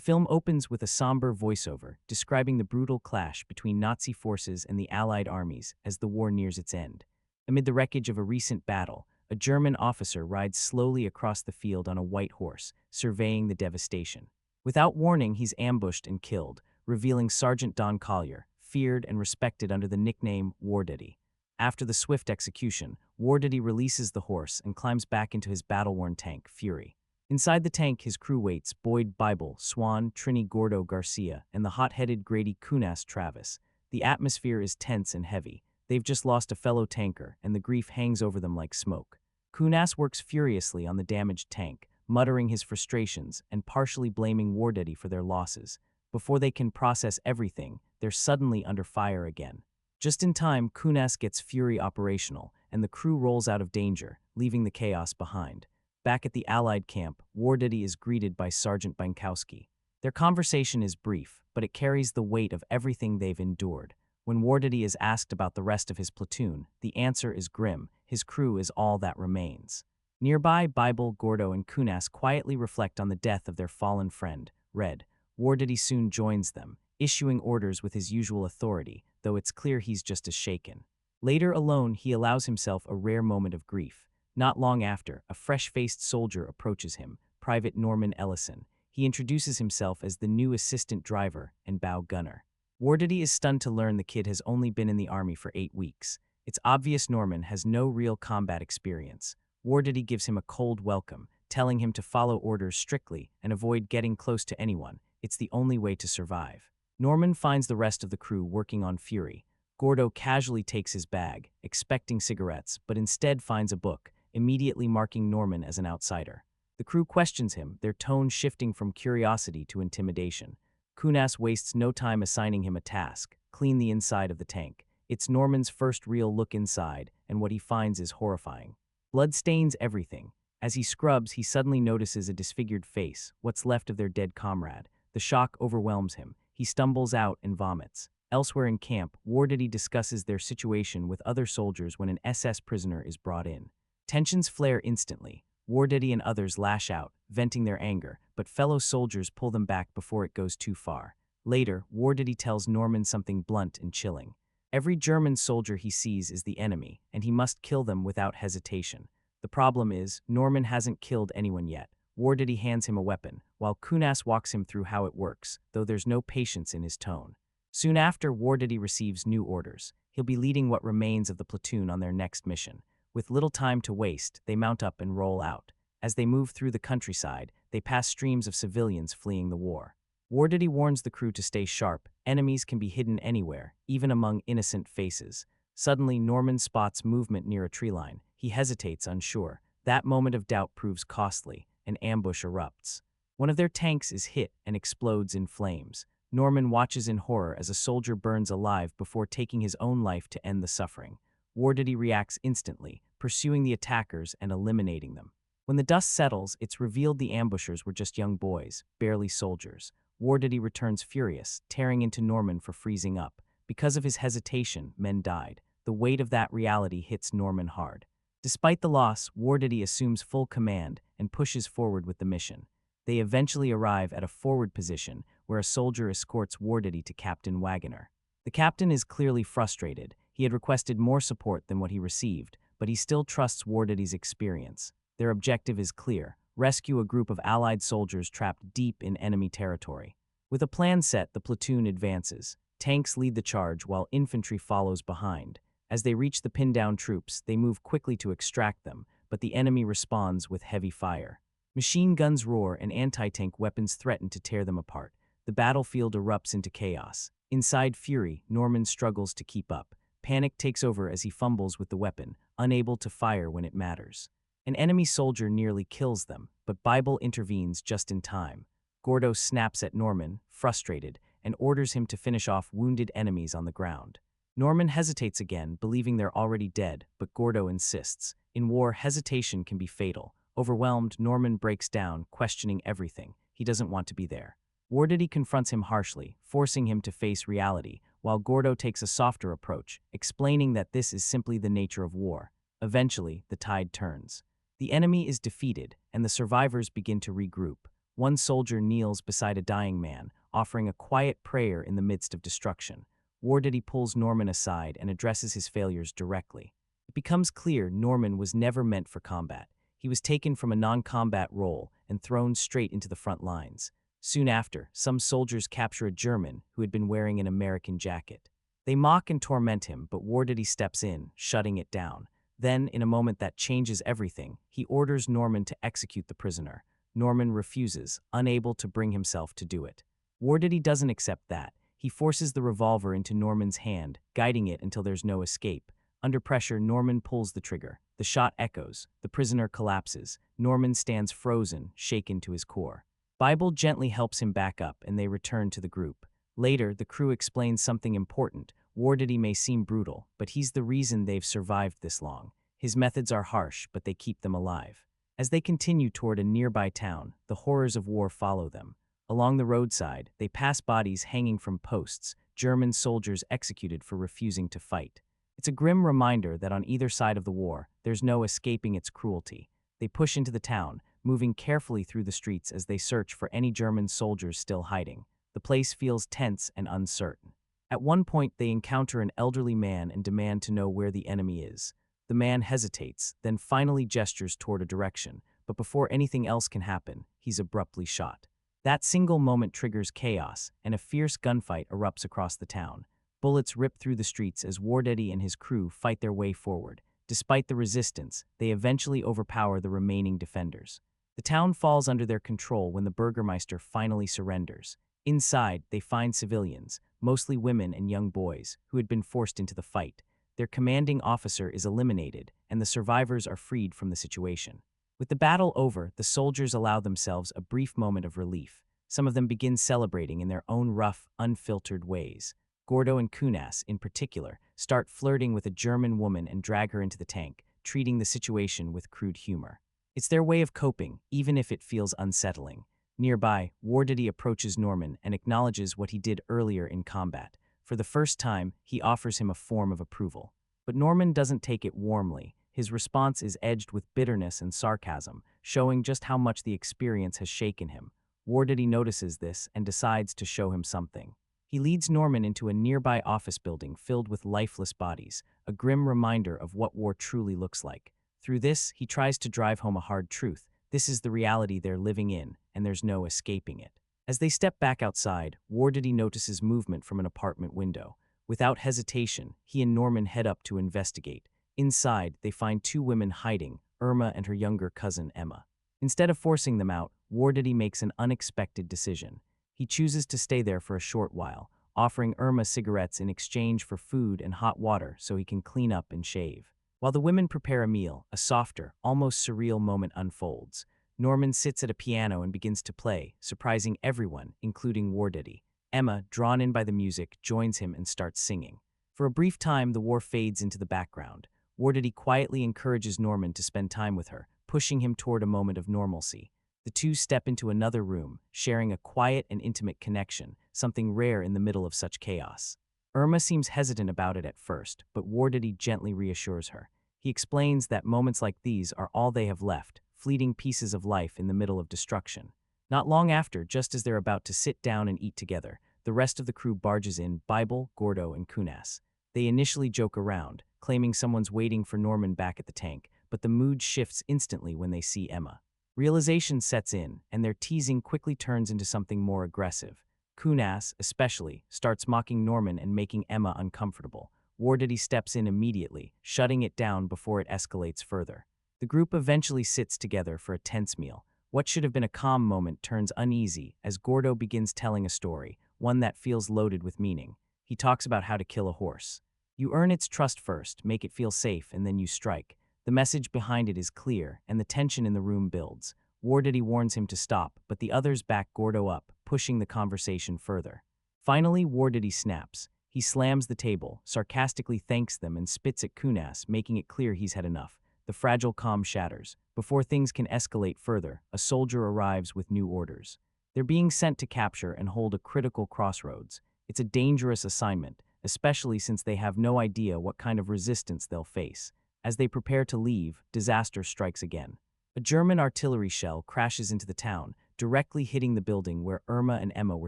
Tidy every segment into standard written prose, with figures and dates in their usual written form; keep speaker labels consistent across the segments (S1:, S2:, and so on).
S1: film opens with a somber voiceover describing the brutal clash between Nazi forces and the Allied armies as the war nears its end. Amid the wreckage of a recent battle, a German officer rides slowly across the field on a white horse, surveying the devastation. Without warning, he's ambushed and killed, revealing Sergeant Don Collier, feared and respected under the nickname War Daddy. After the swift execution, War Daddy releases the horse and climbs back into his battle-worn tank, Fury. Inside the tank, his crew waits Boyd Bible, Swan, Trini Gordo Garcia, and the hot-headed Grady Kunas Travis. The atmosphere is tense and heavy. They've just lost a fellow tanker, and the grief hangs over them like smoke. Kunas works furiously on the damaged tank, muttering his frustrations and partially blaming War Daddy for their losses. Before they can process everything, they're suddenly under fire again. Just in time, Kunas gets Fury operational, and the crew rolls out of danger, leaving the chaos behind. Back at the Allied camp, War Daddy is greeted by Sergeant Bankowski. Their conversation is brief, but it carries the weight of everything they've endured. When War Daddy is asked about the rest of his platoon, the answer is grim. His crew is all that remains. Nearby, Bible, Gordo, and Kunas quietly reflect on the death of their fallen friend, Red. War Daddy soon joins them, issuing orders with his usual authority, though it's clear he's just as shaken. Later alone, he allows himself a rare moment of grief. Not long after, a fresh-faced soldier approaches him, Private Norman Ellison. He introduces himself as the new assistant driver and bow gunner. War Daddy is stunned to learn the kid has only been in the army for 8 weeks. It's obvious Norman has no real combat experience. War Daddy gives him a cold welcome, telling him to follow orders strictly and avoid getting close to anyone. It's the only way to survive. Norman finds the rest of the crew working on Fury. Gordo casually takes his bag, expecting cigarettes, but instead finds a book, immediately marking Norman as an outsider. The crew questions him, their tone shifting from curiosity to intimidation. Kunas wastes no time assigning him a task: clean the inside of the tank. It's Norman's first real look inside, and what he finds is horrifying. Blood stains everything. As he scrubs, he suddenly notices a disfigured face, what's left of their dead comrade. The shock overwhelms him. He stumbles out and vomits. Elsewhere in camp, War Daddy discusses their situation with other soldiers when an SS prisoner is brought in. Tensions flare instantly. War Daddy and others lash out, venting their anger, but fellow soldiers pull them back before it goes too far. Later, War Daddy tells Norman something blunt and chilling. Every German soldier he sees is the enemy, and he must kill them without hesitation. The problem is, Norman hasn't killed anyone yet. War Daddy hands him a weapon, while Kunas walks him through how it works, though there's no patience in his tone. Soon after, War Daddy receives new orders. He'll be leading what remains of the platoon on their next mission. With little time to waste, they mount up and roll out. As they move through the countryside, they pass streams of civilians fleeing the war. War Daddy warns the crew to stay sharp. Enemies can be hidden anywhere, even among innocent faces. Suddenly, Norman spots movement near a tree line. He hesitates, unsure. That moment of doubt proves costly. An ambush erupts. One of their tanks is hit and explodes in flames. Norman watches in horror as a soldier burns alive before taking his own life to end the suffering. War Daddy reacts instantly, pursuing the attackers and eliminating them. When the dust settles, it's revealed the ambushers were just young boys, barely soldiers. War Daddy returns furious, tearing into Norman for freezing up. Because of his hesitation, men died. The weight of that reality hits Norman hard. Despite the loss, War Daddy assumes full command and pushes forward with the mission. They eventually arrive at a forward position where a soldier escorts War Daddy to Captain Wagoner. The captain is clearly frustrated. He had requested more support than what he received, but he still trusts War Daddy's experience. Their objective is clear: rescue a group of Allied soldiers trapped deep in enemy territory. With a plan set, the platoon advances. Tanks lead the charge while infantry follows behind. As they reach the pinned-down troops, they move quickly to extract them, but the enemy responds with heavy fire. Machine guns roar and anti-tank weapons threaten to tear them apart. The battlefield erupts into chaos. Inside Fury, Norman struggles to keep up. Panic takes over as he fumbles with the weapon, unable to fire when it matters. An enemy soldier nearly kills them, but Bible intervenes just in time. Gordo snaps at Norman, frustrated, and orders him to finish off wounded enemies on the ground. Norman hesitates again, believing they're already dead, but Gordo insists. In war, hesitation can be fatal. Overwhelmed, Norman breaks down, questioning everything. He doesn't want to be there. War Daddy confronts him harshly, forcing him to face reality, while Gordo takes a softer approach, explaining that this is simply the nature of war. Eventually, the tide turns. The enemy is defeated, and the survivors begin to regroup. one soldier kneels beside a dying man, offering a quiet prayer in the midst of destruction. War Daddy pulls Norman aside and addresses his failures directly. It becomes clear Norman was never meant for combat. He was taken from a non-combat role and thrown straight into the front lines. Soon after, some soldiers capture a German who had been wearing an American jacket. They mock and torment him, but War Daddy steps in, shutting it down. Then, in a moment that changes everything, he orders Norman to execute the prisoner. Norman refuses, unable to bring himself to do it. War Daddy doesn't accept that. He forces the revolver into Norman's hand, guiding it until there's no escape. Under pressure, Norman pulls the trigger. The shot echoes. The prisoner collapses. Norman stands frozen, shaken to his core. Bible gently helps him back up, and they return to the group. Later, the crew explains something important. War Daddy may seem brutal, but he's the reason they've survived this long. His methods are harsh, but they keep them alive. As they continue toward a nearby town, the horrors of war follow them. Along the roadside, they pass bodies hanging from posts, German soldiers executed for refusing to fight. It's a grim reminder that on either side of the war, there's no escaping its cruelty. They push into the town, moving carefully through the streets as they search for any German soldiers still hiding. The place feels tense and uncertain. At one point, they encounter an elderly man and demand to know where the enemy is. The man hesitates, then finally gestures toward a direction, but before anything else can happen, he's abruptly shot. That single moment triggers chaos, and a fierce gunfight erupts across the town. Bullets rip through the streets as War Daddy and his crew fight their way forward. Despite the resistance, they eventually overpower the remaining defenders. The town falls under their control when the Burgermeister finally surrenders. Inside, they find civilians, mostly women and young boys, who had been forced into the fight. Their commanding officer is eliminated, and the survivors are freed from the situation. With the battle over, the soldiers allow themselves a brief moment of relief. Some of them begin celebrating in their own rough, unfiltered ways. Gordo and Kunas, in particular, start flirting with a German woman and drag her into the tank, treating the situation with crude humor. It's their way of coping, even if it feels unsettling. Nearby, War Daddy approaches Norman and acknowledges what he did earlier in combat. For the first time, he offers him a form of approval. But Norman doesn't take it warmly. His response is edged with bitterness and sarcasm, showing just how much the experience has shaken him. War Daddy notices this and decides to show him something. He leads Norman into a nearby office building filled with lifeless bodies, a grim reminder of what war truly looks like. Through this, he tries to drive home a hard truth. This is the reality they're living in, and there's no escaping it. As they step back outside, War Daddy notices movement from an apartment window. Without hesitation, he and Norman head up to investigate. Inside, they find two women hiding, Irma and her younger cousin Emma. Instead of forcing them out, War Daddy makes an unexpected decision. He chooses to stay there for a short while, offering Irma cigarettes in exchange for food and hot water so he can clean up and shave. While the women prepare a meal, a softer, almost surreal moment unfolds. Norman sits at a piano and begins to play, surprising everyone, including War Daddy. Emma, drawn in by the music, joins him and starts singing. For a brief time, the war fades into the background. War Daddy quietly encourages Norman to spend time with her, pushing him toward a moment of normalcy. The two step into another room, sharing a quiet and intimate connection, something rare in the middle of such chaos. Irma seems hesitant about it at first, but War Daddy gently reassures her. He explains that moments like these are all they have left, fleeting pieces of life in the middle of destruction. Not long after, just as they're about to sit down and eat together, the rest of the crew barges in, Bible, Gordo, and Kunas. They initially joke around, claiming someone's waiting for Norman back at the tank, but the mood shifts instantly when they see Emma. Realization sets in, and their teasing quickly turns into something more aggressive. Kunas, especially, starts mocking Norman and making Emma uncomfortable. War Daddy steps in immediately, shutting it down before it escalates further. The group eventually sits together for a tense meal. What should have been a calm moment turns uneasy as Gordo begins telling a story, one that feels loaded with meaning. He talks about how to kill a horse. You earn its trust first, make it feel safe, and then you strike. The message behind it is clear, and the tension in the room builds. War Daddy warns him to stop, but the others back Gordo up, pushing the conversation further. Finally, War Daddy snaps. He slams the table, sarcastically thanks them, and spits at Kunas, making it clear he's had enough. The fragile calm shatters. Before things can escalate further, a soldier arrives with new orders. They're being sent to capture and hold a critical crossroads. It's a dangerous assignment, especially since they have no idea what kind of resistance they'll face. As they prepare to leave, disaster strikes again. A German artillery shell crashes into the town, directly hitting the building where Irma and Emma were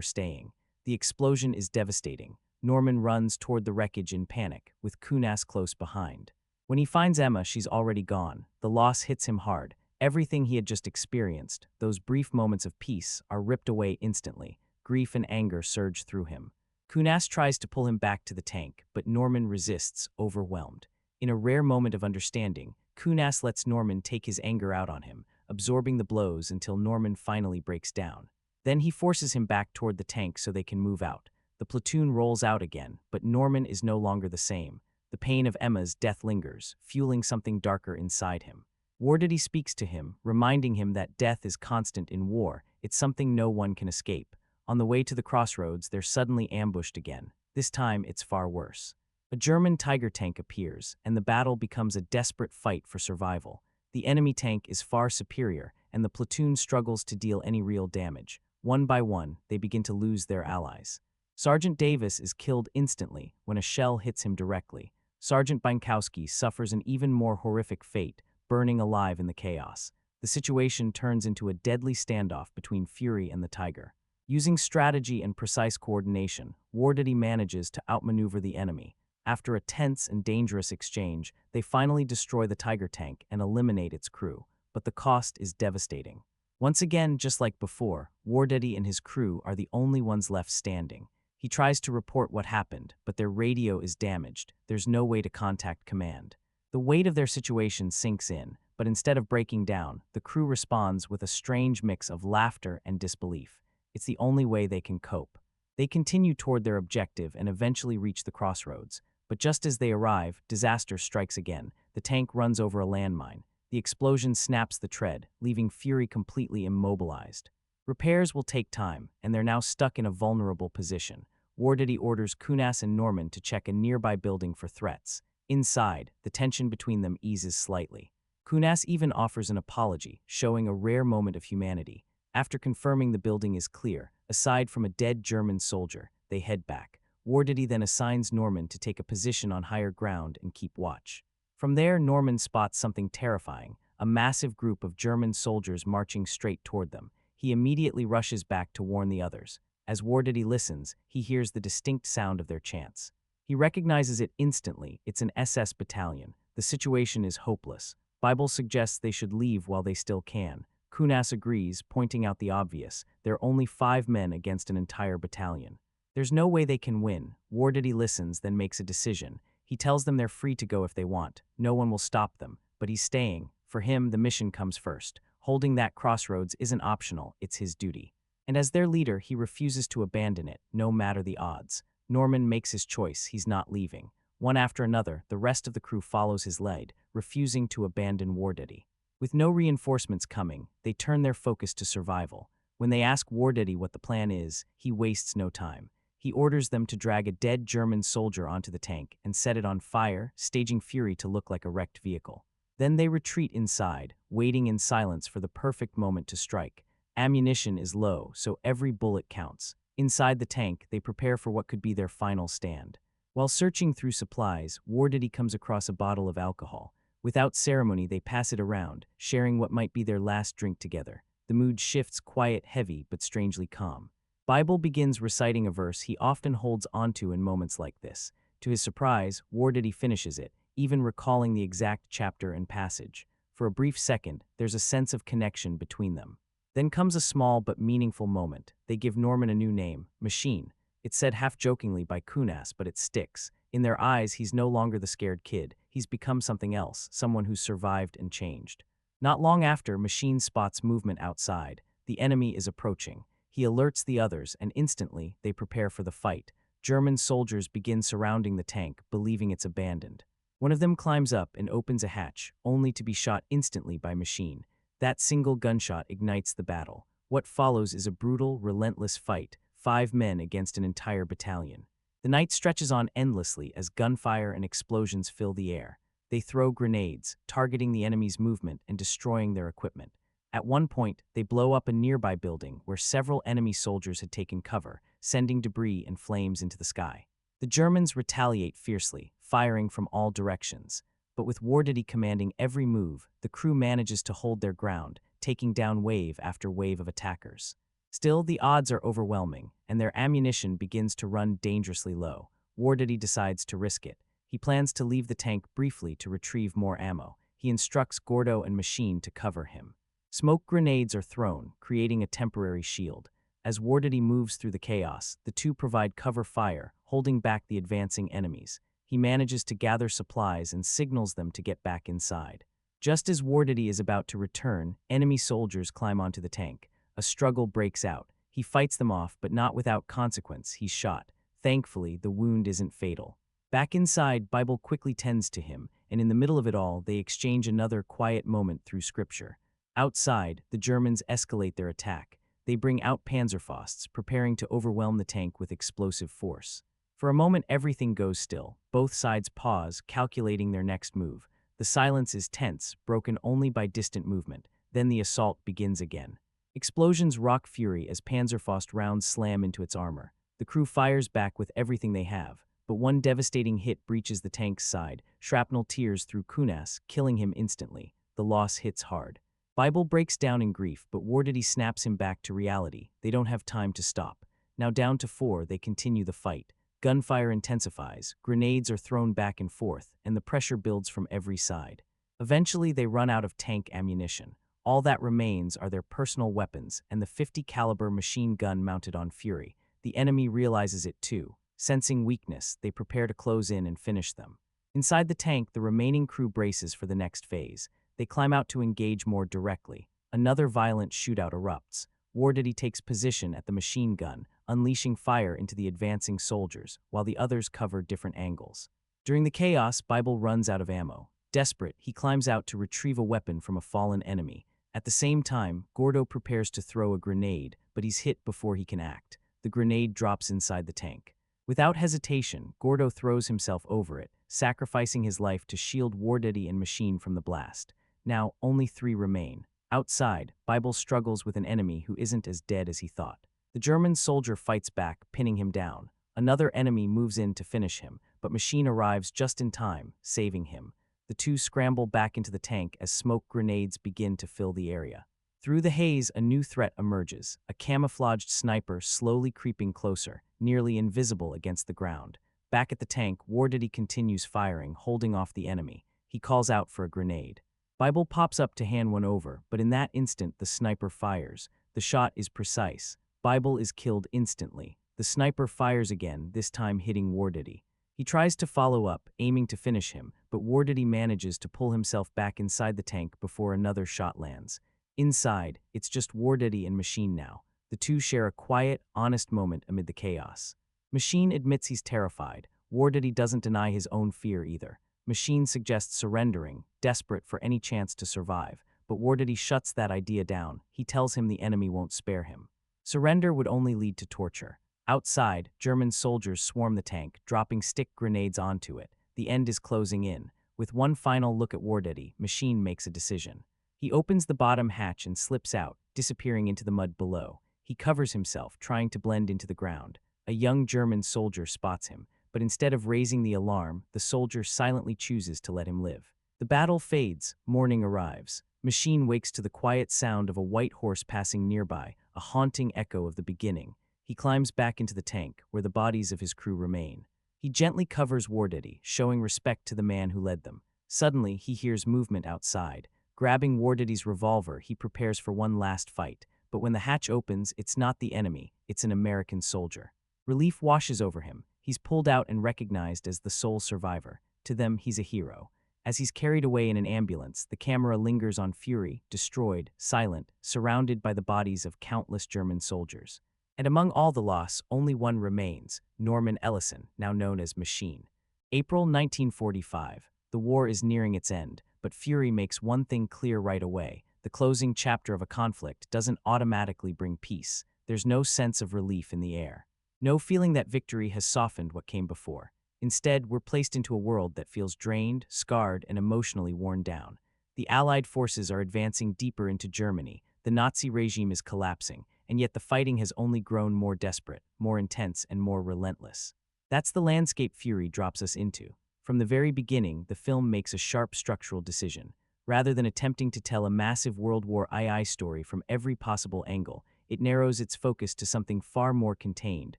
S1: staying. The explosion is devastating. Norman runs toward the wreckage in panic, with Kunas close behind. When he finds Emma, she's already gone. The loss hits him hard. Everything he had just experienced, those brief moments of peace, are ripped away instantly. Grief and anger surge through him. Kunas tries to pull him back to the tank, but Norman resists, overwhelmed. In a rare moment of understanding, Kunas lets Norman take his anger out on him, absorbing the blows until Norman finally breaks down. Then he forces him back toward the tank so they can move out. The platoon rolls out again, but Norman is no longer the same. The pain of Emma's death lingers, fueling something darker inside him. Wardaddy speaks to him, reminding him that death is constant in war. It's something no one can escape. On the way to the crossroads, they're suddenly ambushed again. This time, it's far worse. A German Tiger tank appears, and the battle becomes a desperate fight for survival. The enemy tank is far superior, and the platoon struggles to deal any real damage. One by one, they begin to lose their allies. Sergeant Davis is killed instantly when a shell hits him directly. Sergeant Bienkowski suffers an even more horrific fate, burning alive in the chaos. The situation turns into a deadly standoff between Fury and the Tiger. Using strategy and precise coordination, Wardaddy manages to outmaneuver the enemy. After a tense and dangerous exchange, they finally destroy the Tiger tank and eliminate its crew, but the cost is devastating. Once again, just like before, Wardaddy and his crew are the only ones left standing. He tries to report what happened, but their radio is damaged. There's no way to contact command. The weight of their situation sinks in, but instead of breaking down, the crew responds with a strange mix of laughter and disbelief. It's the only way they can cope. They continue toward their objective and eventually reach the crossroads. But just as they arrive, disaster strikes again. The tank runs over a landmine. The explosion snaps the tread, leaving Fury completely immobilized. Repairs will take time, and they're now stuck in a vulnerable position. Wardaddy orders Kunas and Norman to check a nearby building for threats. Inside, the tension between them eases slightly. Kunas even offers an apology, showing a rare moment of humanity. After confirming the building is clear, aside from a dead German soldier, they head back. Wardaddy then assigns Norman to take a position on higher ground and keep watch. From there, Norman spots something terrifying, a massive group of German soldiers marching straight toward them. He immediately rushes back to warn the others. As Wardaddy listens, he hears the distinct sound of their chants. He recognizes it instantly. It's an SS battalion. The situation is hopeless. Bible suggests they should leave while they still can. Kunas agrees, pointing out the obvious. There are only 5 men against an entire battalion. There's no way they can win. Wardaddy listens, then makes a decision. He tells them they're free to go if they want. No one will stop them, but he's staying. For him, the mission comes first. Holding that crossroads isn't optional, it's his duty. And as their leader, he refuses to abandon it, no matter the odds. Norman makes his choice, he's not leaving. One after another, the rest of the crew follows his lead, refusing to abandon Wardaddy. With no reinforcements coming, they turn their focus to survival. When they ask Wardaddy what the plan is, he wastes no time. He orders them to drag a dead German soldier onto the tank and set it on fire, staging Fury to look like a wrecked vehicle. Then they retreat inside, waiting in silence for the perfect moment to strike. Ammunition is low, so every bullet counts. Inside the tank, they prepare for what could be their final stand. While searching through supplies, Wardaddy comes across a bottle of alcohol. Without ceremony, they pass it around, sharing what might be their last drink together. The mood shifts quiet, heavy, but strangely calm. Bible begins reciting a verse he often holds onto in moments like this. To his surprise, Wardaddy finishes it, even recalling the exact chapter and passage. For a brief second, there's a sense of connection between them. Then comes a small but meaningful moment. They give Norman a new name, Machine. It's said half-jokingly by Kunas, but it sticks. In their eyes, he's no longer the scared kid. He's become something else, someone who's survived and changed. Not long after, Machine spots movement outside. The enemy is approaching. He alerts the others, and instantly, they prepare for the fight. German soldiers begin surrounding the tank, believing it's abandoned. One of them climbs up and opens a hatch, only to be shot instantly by Machine. That single gunshot ignites the battle. What follows is a brutal, relentless fight, 5 men against an entire battalion. The night stretches on endlessly as gunfire and explosions fill the air. They throw grenades, targeting the enemy's movement and destroying their equipment. At one point, they blow up a nearby building where several enemy soldiers had taken cover, sending debris and flames into the sky. The Germans retaliate fiercely, firing from all directions. But with Wardaddy commanding every move, the crew manages to hold their ground, taking down wave after wave of attackers. Still, the odds are overwhelming, and their ammunition begins to run dangerously low. Wardaddy decides to risk it. He plans to leave the tank briefly to retrieve more ammo. He instructs Gordo and Machine to cover him. Smoke grenades are thrown, creating a temporary shield. As Wardaddy moves through the chaos, the two provide cover fire, holding back the advancing enemies. He manages to gather supplies and signals them to get back inside. Just as Wardaddy is about to return, enemy soldiers climb onto the tank. A struggle breaks out. He fights them off, but not without consequence. He's shot. Thankfully, the wound isn't fatal. Back inside, Bible quickly tends to him, and in the middle of it all, they exchange another quiet moment through scripture. Outside, the Germans escalate their attack. They bring out Panzerfausts, preparing to overwhelm the tank with explosive force. For a moment, everything goes still. Both sides pause, calculating their next move. The silence is tense, broken only by distant movement. Then the assault begins again. Explosions rock Fury as Panzerfaust rounds slam into its armor. The crew fires back with everything they have, but one devastating hit breaches the tank's side. Shrapnel tears through Kunas, killing him instantly. The loss hits hard. Bible breaks down in grief, but Wardaddy snaps him back to reality. They don't have time to stop. Now down to 4, they continue the fight. Gunfire intensifies, grenades are thrown back and forth, and the pressure builds from every side. Eventually, they run out of tank ammunition. All that remains are their personal weapons and the 50 caliber machine gun mounted on Fury. The enemy realizes it too. Sensing weakness, they prepare to close in and finish them. Inside the tank, the remaining crew braces for the next phase. They climb out to engage more directly. Another violent shootout erupts. Wardaddy takes position at the machine gun, unleashing fire into the advancing soldiers, while the others cover different angles. During the chaos, Bible runs out of ammo. Desperate, he climbs out to retrieve a weapon from a fallen enemy. At the same time, Gordo prepares to throw a grenade, but he's hit before he can act. The grenade drops inside the tank. Without hesitation, Gordo throws himself over it, sacrificing his life to shield Wardaddy and Machine from the blast. Now, only 3 remain. Outside, Bible struggles with an enemy who isn't as dead as he thought. The German soldier fights back, pinning him down. Another enemy moves in to finish him, but Machine arrives just in time, saving him. The two scramble back into the tank as smoke grenades begin to fill the area. Through the haze, a new threat emerges, a camouflaged sniper slowly creeping closer, nearly invisible against the ground. Back at the tank, Wardaddy continues firing, holding off the enemy. He calls out for a grenade. Bible pops up to hand one over, but in that instant, the sniper fires. The shot is precise. Bible is killed instantly. The sniper fires again, this time hitting Wardaddy. He tries to follow up, aiming to finish him, but Wardaddy manages to pull himself back inside the tank before another shot lands. Inside, it's just Wardaddy and Machine now. The two share a quiet, honest moment amid the chaos. Machine admits he's terrified. Wardaddy doesn't deny his own fear either. Machine suggests surrendering, desperate for any chance to survive, but Wardaddy shuts that idea down. He tells him the enemy won't spare him. Surrender would only lead to torture. Outside, German soldiers swarm the tank, dropping stick grenades onto it. The end is closing in. With one final look at Wardaddy, Machine makes a decision. He opens the bottom hatch and slips out, disappearing into the mud below. He covers himself, trying to blend into the ground. A young German soldier spots him, but instead of raising the alarm, the soldier silently chooses to let him live. The battle fades, morning arrives. Machine wakes to the quiet sound of a white horse passing nearby, a haunting echo of the beginning. He climbs back into the tank, where the bodies of his crew remain. He gently covers Wardaddy, showing respect to the man who led them. Suddenly, he hears movement outside. Grabbing Wardaddy's revolver, he prepares for one last fight. But when the hatch opens, it's not the enemy, it's an American soldier. Relief washes over him. He's pulled out and recognized as the sole survivor. To them, he's a hero. As he's carried away in an ambulance, the camera lingers on Fury, destroyed, silent, surrounded by the bodies of countless German soldiers. And among all the loss, only one remains, Norman Ellison, now known as Machine. April 1945. The war is nearing its end, but Fury makes one thing clear right away. The closing chapter of a conflict doesn't automatically bring peace. There's no sense of relief in the air. No feeling that victory has softened what came before. Instead, we're placed into a world that feels drained, scarred, and emotionally worn down. The Allied forces are advancing deeper into Germany. The Nazi regime is collapsing, and yet the fighting has only grown more desperate, more intense, and more relentless. That's the landscape Fury drops us into. From the very beginning, the film makes a sharp structural decision. Rather than attempting to tell a massive World War II story from every possible angle, it narrows its focus to something far more contained,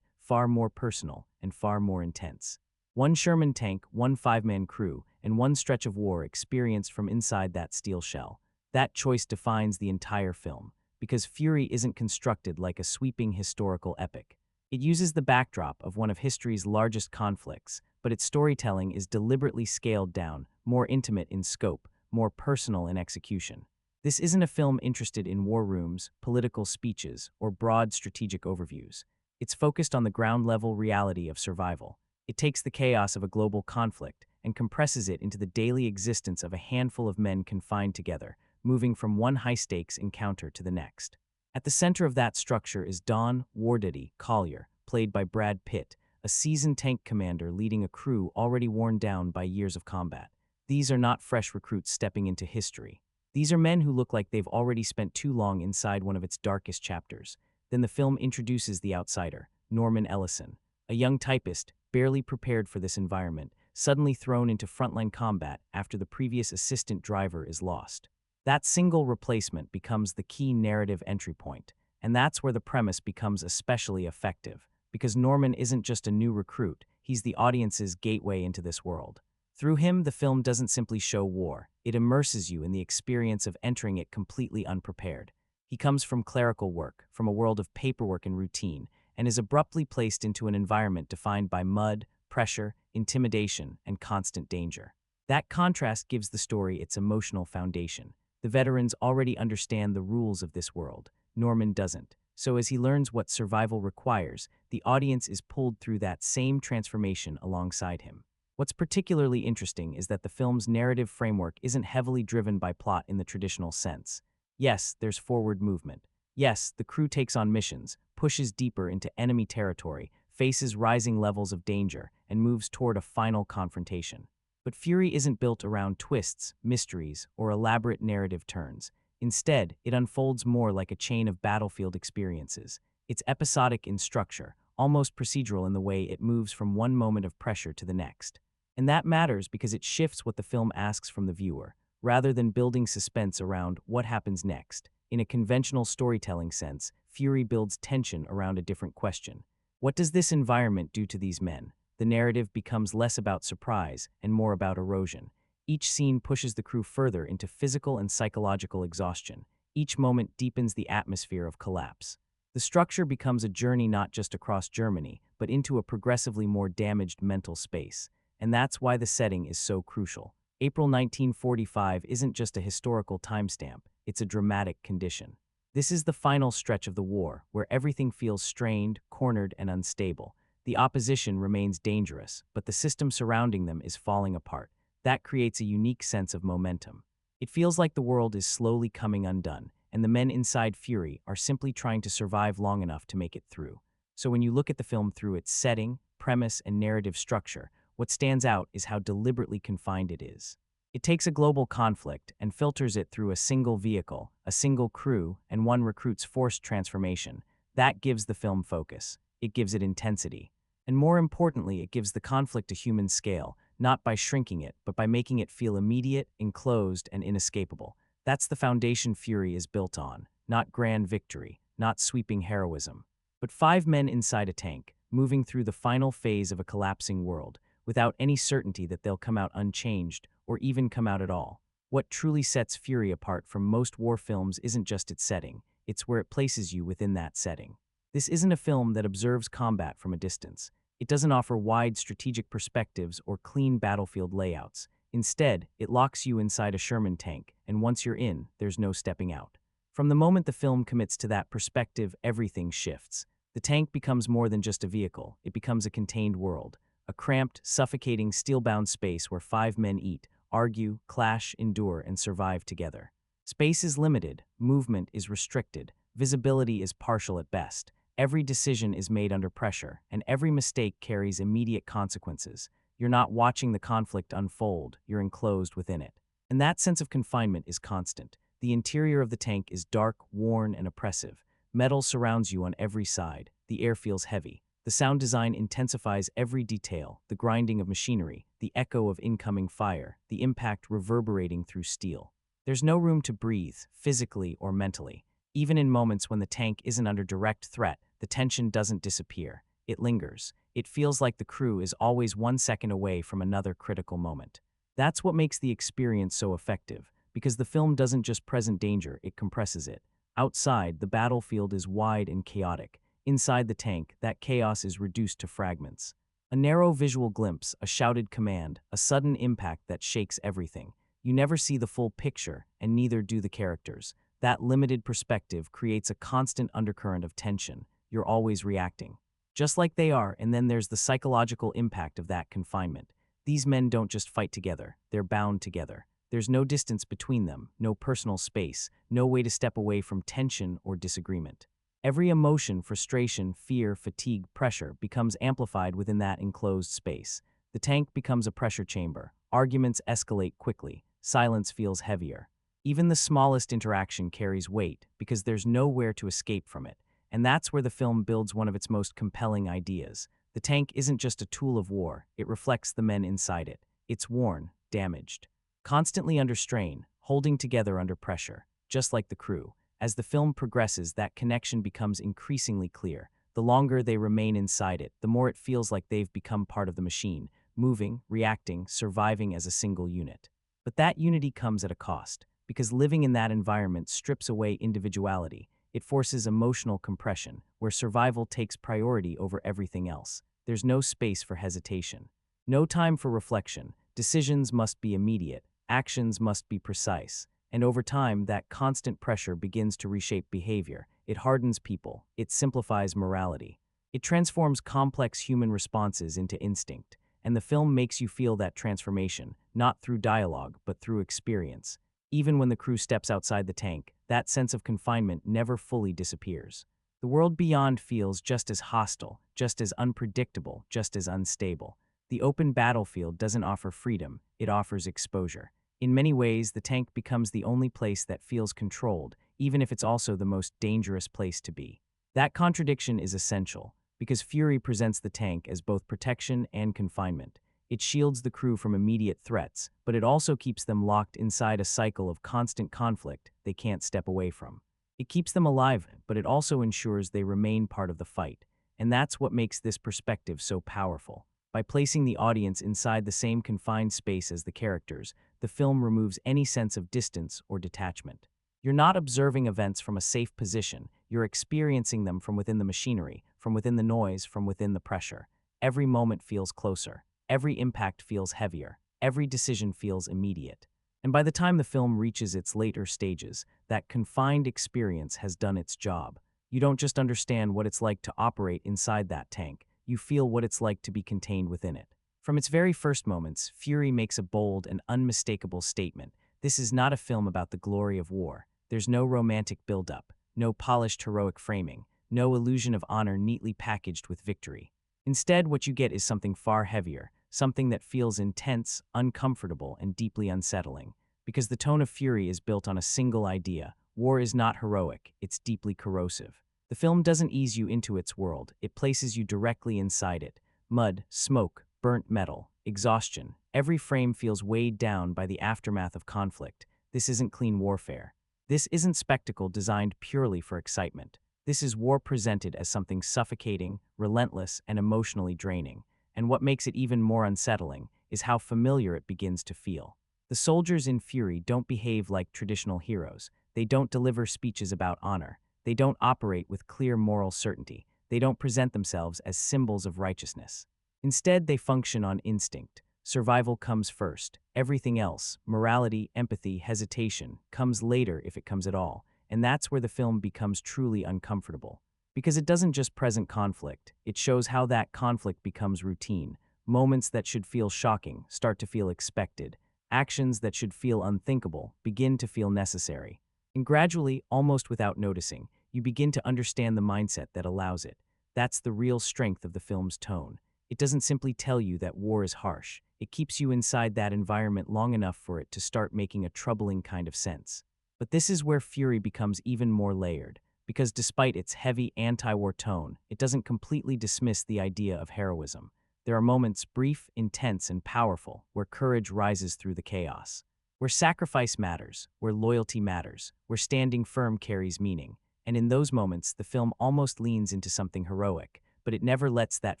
S1: far more personal, and far more intense. One Sherman tank, one five-man crew, and one stretch of war experienced from inside that steel shell. That choice defines the entire film, because Fury isn't constructed like a sweeping historical epic. It uses the backdrop of one of history's largest conflicts, but its storytelling is deliberately scaled down, more intimate in scope, more personal in execution. This isn't a film interested in war rooms, political speeches, or broad strategic overviews. It's focused on the ground-level reality of survival. It takes the chaos of a global conflict and compresses it into the daily existence of a handful of men confined together, moving from one high-stakes encounter to the next. At the center of that structure is Don Wardaddy Collier, played by Brad Pitt, a seasoned tank commander leading a crew already worn down by years of combat. These are not fresh recruits stepping into history. These are men who look like they've already spent too long inside one of its darkest chapters. Then the film introduces the outsider, Norman Ellison, a young typist, barely prepared for this environment, suddenly thrown into frontline combat after the previous assistant driver is lost. That single replacement becomes the key narrative entry point, and that's where the premise becomes especially effective, because Norman isn't just a new recruit, he's the audience's gateway into this world. Through him, the film doesn't simply show war, it immerses you in the experience of entering it completely unprepared. He comes from clerical work, from a world of paperwork and routine, and is abruptly placed into an environment defined by mud, pressure, intimidation, and constant danger. That contrast gives the story its emotional foundation. The veterans already understand the rules of this world. Norman doesn't. So as he learns what survival requires, the audience is pulled through that same transformation alongside him. What's particularly interesting is that the film's narrative framework isn't heavily driven by plot in the traditional sense. Yes, there's forward movement. Yes, the crew takes on missions, pushes deeper into enemy territory, faces rising levels of danger, and moves toward a final confrontation. But Fury isn't built around twists, mysteries, or elaborate narrative turns. Instead, it unfolds more like a chain of battlefield experiences. It's episodic in structure, almost procedural in the way it moves from one moment of pressure to the next. And that matters because it shifts what the film asks from the viewer, rather than building suspense around what happens next. In a conventional storytelling sense, Fury builds tension around a different question. What does this environment do to these men? The narrative becomes less about surprise and more about erosion. Each scene pushes the crew further into physical and psychological exhaustion. Each moment deepens the atmosphere of collapse. The structure becomes a journey not just across Germany, but into a progressively more damaged mental space. And that's why the setting is so crucial. April 1945 isn't just a historical timestamp, it's a dramatic condition. This is the final stretch of the war, where everything feels strained, cornered, and unstable. The opposition remains dangerous, but the system surrounding them is falling apart. That creates a unique sense of momentum. It feels like the world is slowly coming undone, and the men inside Fury are simply trying to survive long enough to make it through. So when you look at the film through its setting, premise, and narrative structure, what stands out is how deliberately confined it is. It takes a global conflict and filters it through a single vehicle, a single crew, and one recruit's forced transformation. That gives the film focus. It gives it intensity. And more importantly, it gives the conflict a human scale, not by shrinking it, but by making it feel immediate, enclosed, and inescapable. That's the foundation Fury is built on, not grand victory, not sweeping heroism, but five men inside a tank, moving through the final phase of a collapsing world, without any certainty that they'll come out unchanged, or even come out at all. What truly sets Fury apart from most war films isn't just its setting, it's where it places you within that setting. This isn't a film that observes combat from a distance. It doesn't offer wide strategic perspectives or clean battlefield layouts. Instead, it locks you inside a Sherman tank, and once you're in, there's no stepping out. From the moment the film commits to that perspective, everything shifts. The tank becomes more than just a vehicle, it becomes a contained world. A cramped, suffocating, steel-bound space where five men eat, argue, clash, endure, and survive together. Space is limited, movement is restricted, visibility is partial at best. Every decision is made under pressure, and every mistake carries immediate consequences. You're not watching the conflict unfold, you're enclosed within it. And that sense of confinement is constant. The interior of the tank is dark, worn, and oppressive. Metal surrounds you on every side. The air feels heavy. The sound design intensifies every detail, the grinding of machinery, the echo of incoming fire, the impact reverberating through steel. There's no room to breathe, physically or mentally. Even in moments when the tank isn't under direct threat, the tension doesn't disappear. It lingers. It feels like the crew is always 1 second away from another critical moment. That's what makes the experience so effective, because the film doesn't just present danger, it compresses it. Outside, the battlefield is wide and chaotic. Inside the tank, that chaos is reduced to fragments. A narrow visual glimpse, a shouted command, a sudden impact that shakes everything. You never see the full picture, and neither do the characters. That limited perspective creates a constant undercurrent of tension. You're always reacting, just like they are, and then there's the psychological impact of that confinement. These men don't just fight together, they're bound together. There's no distance between them, no personal space, no way to step away from tension or disagreement. Every emotion, frustration, fear, fatigue, pressure becomes amplified within that enclosed space. The tank becomes a pressure chamber. Arguments escalate quickly. Silence feels heavier. Even the smallest interaction carries weight because there's nowhere to escape from it. And that's where the film builds one of its most compelling ideas. The tank isn't just a tool of war, it reflects the men inside it. It's worn, damaged, constantly under strain, holding together under pressure, just like the crew. As the film progresses, that connection becomes increasingly clear. The longer they remain inside it, the more it feels like they've become part of the machine, moving, reacting, surviving as a single unit. But that unity comes at a cost, because living in that environment strips away individuality. It forces emotional compression, where survival takes priority over everything else. There's no space for hesitation, no time for reflection. Decisions must be immediate, actions must be precise. And over time, that constant pressure begins to reshape behavior. It hardens people. It simplifies morality. It transforms complex human responses into instinct. And the film makes you feel that transformation, not through dialogue, but through experience. Even when the crew steps outside the tank, that sense of confinement never fully disappears. The world beyond feels just as hostile, just as unpredictable, just as unstable. The open battlefield doesn't offer freedom, it offers exposure. In many ways, the tank becomes the only place that feels controlled, even if it's also the most dangerous place to be. That contradiction is essential, because Fury presents the tank as both protection and confinement. It shields the crew from immediate threats, but it also keeps them locked inside a cycle of constant conflict they can't step away from. It keeps them alive, but it also ensures they remain part of the fight. And that's what makes this perspective so powerful. By placing the audience inside the same confined space as the characters, the film removes any sense of distance or detachment. You're not observing events from a safe position, you're experiencing them from within the machinery, from within the noise, from within the pressure. Every moment feels closer, every impact feels heavier, every decision feels immediate. And by the time the film reaches its later stages, that confined experience has done its job. You don't just understand what it's like to operate inside that tank, you feel what it's like to be contained within it. From its very first moments, Fury makes a bold and unmistakable statement. This is not a film about the glory of war. There's no romantic build-up, no polished heroic framing, no illusion of honor neatly packaged with victory. Instead, what you get is something far heavier, something that feels intense, uncomfortable, and deeply unsettling. Because the tone of Fury is built on a single idea: war is not heroic, it's deeply corrosive. The film doesn't ease you into its world, it places you directly inside it. Mud, smoke, burnt metal, exhaustion. Every frame feels weighed down by the aftermath of conflict. This isn't clean warfare. This isn't spectacle designed purely for excitement. This is war presented as something suffocating, relentless, and emotionally draining. And what makes it even more unsettling is how familiar it begins to feel. The soldiers in Fury don't behave like traditional heroes. They don't deliver speeches about honor. They don't operate with clear moral certainty. They don't present themselves as symbols of righteousness. Instead, they function on instinct. Survival comes first. Everything else, morality, empathy, hesitation, comes later if it comes at all. And that's where the film becomes truly uncomfortable. Because it doesn't just present conflict, it shows how that conflict becomes routine. Moments that should feel shocking start to feel expected. Actions that should feel unthinkable begin to feel necessary. And gradually, almost without noticing, you begin to understand the mindset that allows it. That's the real strength of the film's tone. It doesn't simply tell you that war is harsh. It keeps you inside that environment long enough for it to start making a troubling kind of sense. But this is where Fury becomes even more layered, because despite its heavy anti-war tone, it doesn't completely dismiss the idea of heroism. There are moments, brief, intense, and powerful, where courage rises through the chaos. where sacrifice matters, where loyalty matters, where standing firm carries meaning. And in those moments, the film almost leans into something heroic, but it never lets that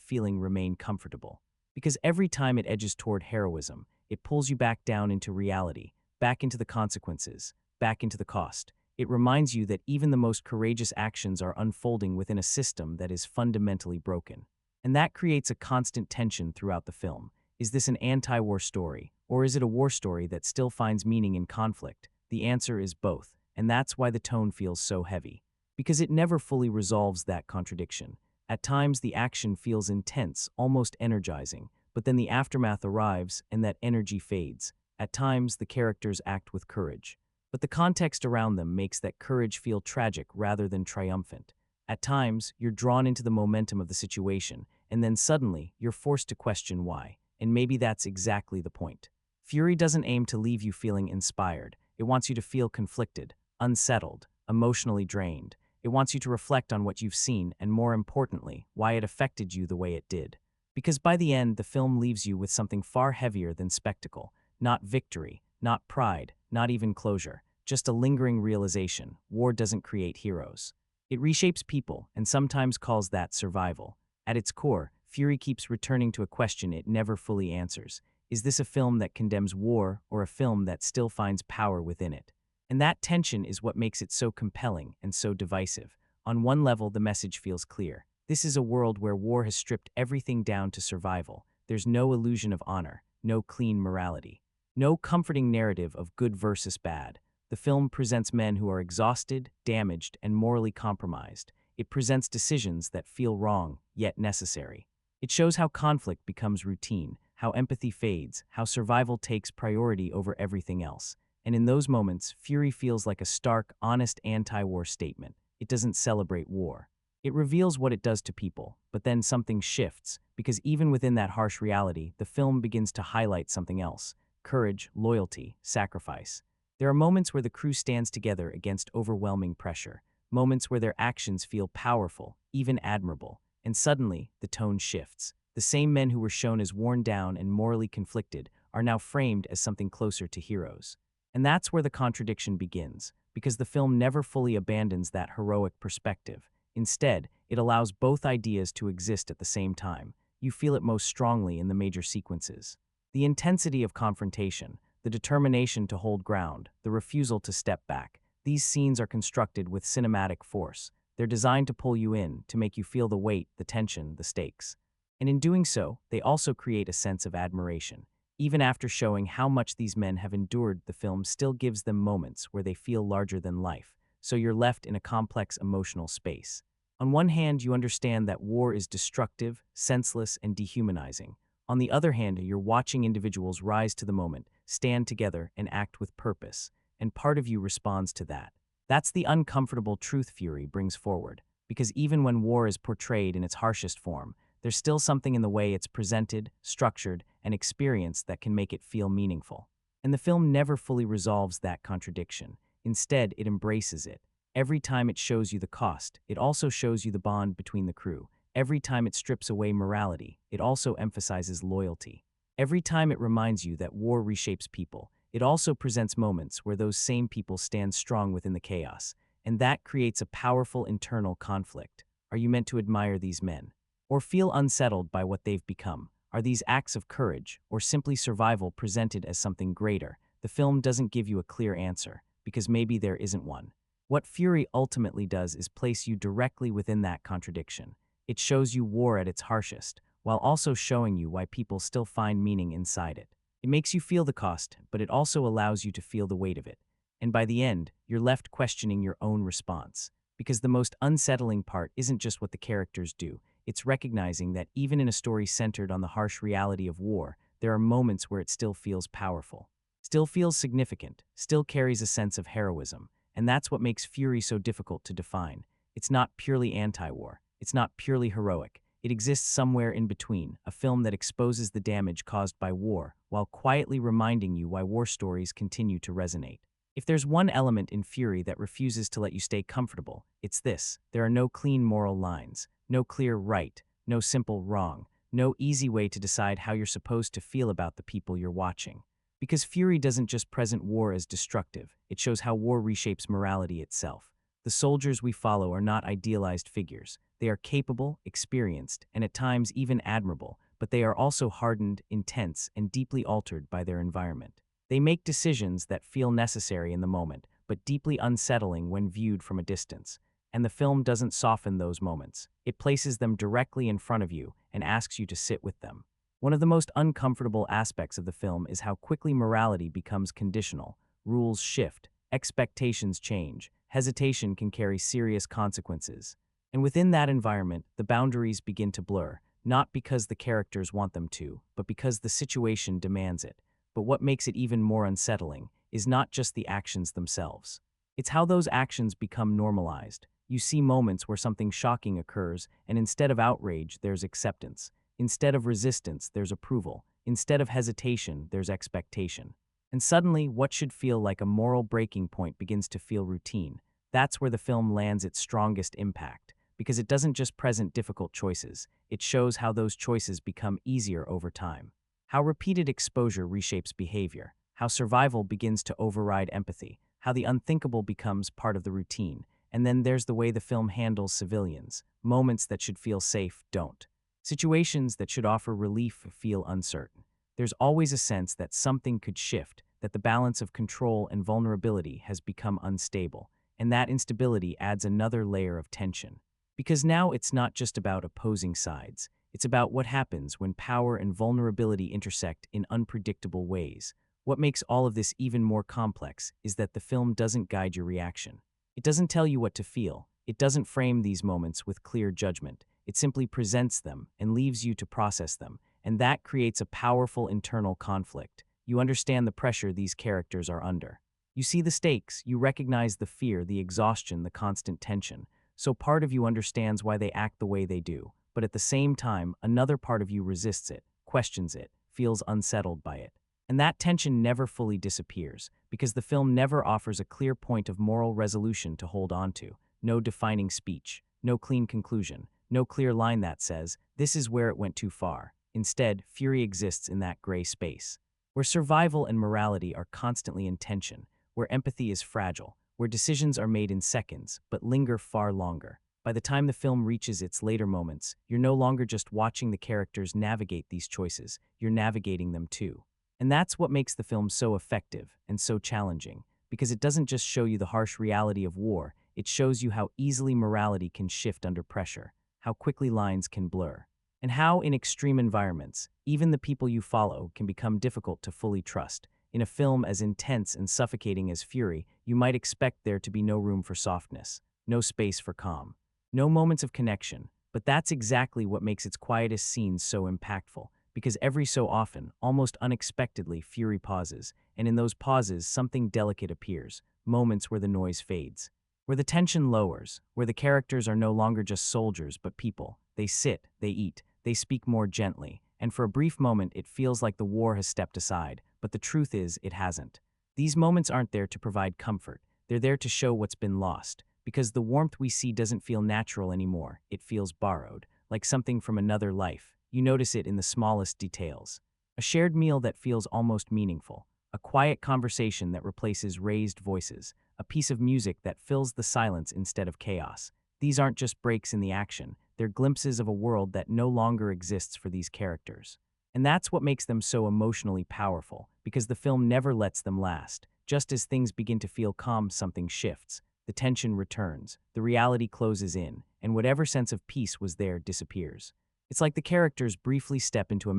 S1: feeling remain comfortable. Because every time it edges toward heroism, it pulls you back down into reality, back into the consequences, back into the cost. It reminds you that even the most courageous actions are unfolding within a system that is fundamentally broken. And that creates a constant tension throughout the film. Is this an anti-war story, or is it a war story that still finds meaning in conflict? The answer is both, and that's why the tone feels so heavy. Because it never fully resolves that contradiction. At times, the action feels intense, almost energizing, but then the aftermath arrives and that energy fades. At times, the characters act with courage, but the context around them makes that courage feel tragic rather than triumphant. At times, you're drawn into the momentum of the situation, and then suddenly, you're forced to question why, and maybe that's exactly the point. Fury doesn't aim to leave you feeling inspired. It wants you to feel conflicted, unsettled, emotionally drained. It wants you to reflect on what you've seen and, more importantly, why it affected you the way it did. Because by the end, the film leaves you with something far heavier than spectacle. Not victory, not pride, not even closure. Just a lingering realization: war doesn't create heroes. It reshapes people, and sometimes calls that survival. At its core, Fury keeps returning to a question it never fully answers. Is this a film that condemns war, or a film that still finds power within it? And that tension is what makes it so compelling and so divisive. On one level, the message feels clear. This is a world where war has stripped everything down to survival. There's no illusion of honor, no clean morality, no comforting narrative of good versus bad. The film presents men who are exhausted, damaged, and morally compromised. It presents decisions that feel wrong, yet necessary. It shows how conflict becomes routine, how empathy fades, how survival takes priority over everything else. And in those moments, Fury feels like a stark, honest anti-war statement. It doesn't celebrate war. It reveals what it does to people, but then something shifts, because even within that harsh reality, the film begins to highlight something else: courage, loyalty, sacrifice. There are moments where the crew stands together against overwhelming pressure, moments where their actions feel powerful, even admirable, and suddenly, the tone shifts. The same men who were shown as worn down and morally conflicted are now framed as something closer to heroes. And that's where the contradiction begins, because the film never fully abandons that heroic perspective. Instead, it allows both ideas to exist at the same time. You feel it most strongly in the major sequences. The intensity of confrontation, the determination to hold ground, the refusal to step back. These scenes are constructed with cinematic force. They're designed to pull you in, to make you feel the weight, the tension, the stakes. And in doing so, they also create a sense of admiration. Even after showing how much these men have endured, the film still gives them moments where they feel larger than life, so you're left in a complex emotional space. On one hand, you understand that war is destructive, senseless, and dehumanizing. On the other hand, you're watching individuals rise to the moment, stand together, and act with purpose, and part of you responds to that. That's the uncomfortable truth Fury brings forward, because even when war is portrayed in its harshest form, there's still something in the way it's presented, structured, and experienced that can make it feel meaningful. And the film never fully resolves that contradiction. Instead, it embraces it. Every time it shows you the cost, it also shows you the bond between the crew. Every time it strips away morality, it also emphasizes loyalty. Every time it reminds you that war reshapes people, it also presents moments where those same people stand strong within the chaos, and that creates a powerful internal conflict. Are you meant to admire these men, or feel unsettled by what they've become? Are these acts of courage, or simply survival presented as something greater? The film doesn't give you a clear answer, because maybe there isn't one. What Fury ultimately does is place you directly within that contradiction. It shows you war at its harshest, while also showing you why people still find meaning inside it. It makes you feel the cost, but it also allows you to feel the weight of it. And by the end, you're left questioning your own response. Because the most unsettling part isn't just what the characters do, it's recognizing that even in a story centered on the harsh reality of war, there are moments where it still feels powerful, still feels significant, still carries a sense of heroism. And that's what makes Fury so difficult to define. It's not purely anti-war. It's not purely heroic. It exists somewhere in between, a film that exposes the damage caused by war, while quietly reminding you why war stories continue to resonate. If there's one element in Fury that refuses to let you stay comfortable, it's this: there are no clean moral lines, no clear right, no simple wrong, no easy way to decide how you're supposed to feel about the people you're watching. Because Fury doesn't just present war as destructive, it shows how war reshapes morality itself. The soldiers we follow are not idealized figures. They are capable, experienced, and at times even admirable, but they are also hardened, intense, and deeply altered by their environment. They make decisions that feel necessary in the moment, but deeply unsettling when viewed from a distance. And the film doesn't soften those moments. It places them directly in front of you and asks you to sit with them. One of the most uncomfortable aspects of the film is how quickly morality becomes conditional. Rules shift, expectations change, hesitation can carry serious consequences. And within that environment, the boundaries begin to blur, not because the characters want them to, but because the situation demands it. But what makes it even more unsettling is not just the actions themselves. It's how those actions become normalized. You see moments where something shocking occurs, and instead of outrage, there's acceptance. Instead of resistance, there's approval. Instead of hesitation, there's expectation. And suddenly, what should feel like a moral breaking point begins to feel routine. That's where the film lands its strongest impact, because it doesn't just present difficult choices, it shows how those choices become easier over time. How repeated exposure reshapes behavior, how survival begins to override empathy, how the unthinkable becomes part of the routine. And then there's the way the film handles civilians. Moments that should feel safe don't. Situations that should offer relief feel uncertain. There's always a sense that something could shift, that the balance of control and vulnerability has become unstable, and that instability adds another layer of tension. Because now it's not just about opposing sides, it's about what happens when power and vulnerability intersect in unpredictable ways. What makes all of this even more complex is that the film doesn't guide your reaction. It doesn't tell you what to feel. It doesn't frame these moments with clear judgment. It simply presents them and leaves you to process them, and that creates a powerful internal conflict. You understand the pressure these characters are under. You see the stakes, you recognize the fear, the exhaustion, the constant tension. So part of you understands why they act the way they do, but at the same time, another part of you resists it, questions it, feels unsettled by it. And that tension never fully disappears, because the film never offers a clear point of moral resolution to hold on to. No defining speech, no clean conclusion, no clear line that says, this is where it went too far. Instead, Fury exists in that gray space, where survival and morality are constantly in tension, where empathy is fragile, where decisions are made in seconds, but linger far longer. By the time the film reaches its later moments, you're no longer just watching the characters navigate these choices, you're navigating them too. And that's what makes the film so effective and so challenging, because it doesn't just show you the harsh reality of war, it shows you how easily morality can shift under pressure, how quickly lines can blur, and how in extreme environments, even the people you follow can become difficult to fully trust. In a film as intense and suffocating as Fury, you might expect there to be no room for softness, no space for calm, no moments of connection, but that's exactly what makes its quietest scenes so impactful. Because every so often, almost unexpectedly, Fury pauses, and in those pauses, something delicate appears, moments where the noise fades, where the tension lowers, where the characters are no longer just soldiers but people. They sit, they eat, they speak more gently, and for a brief moment it feels like the war has stepped aside, but the truth is it hasn't. These moments aren't there to provide comfort, they're there to show what's been lost, because the warmth we see doesn't feel natural anymore, it feels borrowed, like something from another life. You notice it in the smallest details. A shared meal that feels almost meaningful, a quiet conversation that replaces raised voices, a piece of music that fills the silence instead of chaos. These aren't just breaks in the action, they're glimpses of a world that no longer exists for these characters. And that's what makes them so emotionally powerful, because the film never lets them last. Just as things begin to feel calm, something shifts. The tension returns, the reality closes in, and whatever sense of peace was there disappears. It's like the characters briefly step into a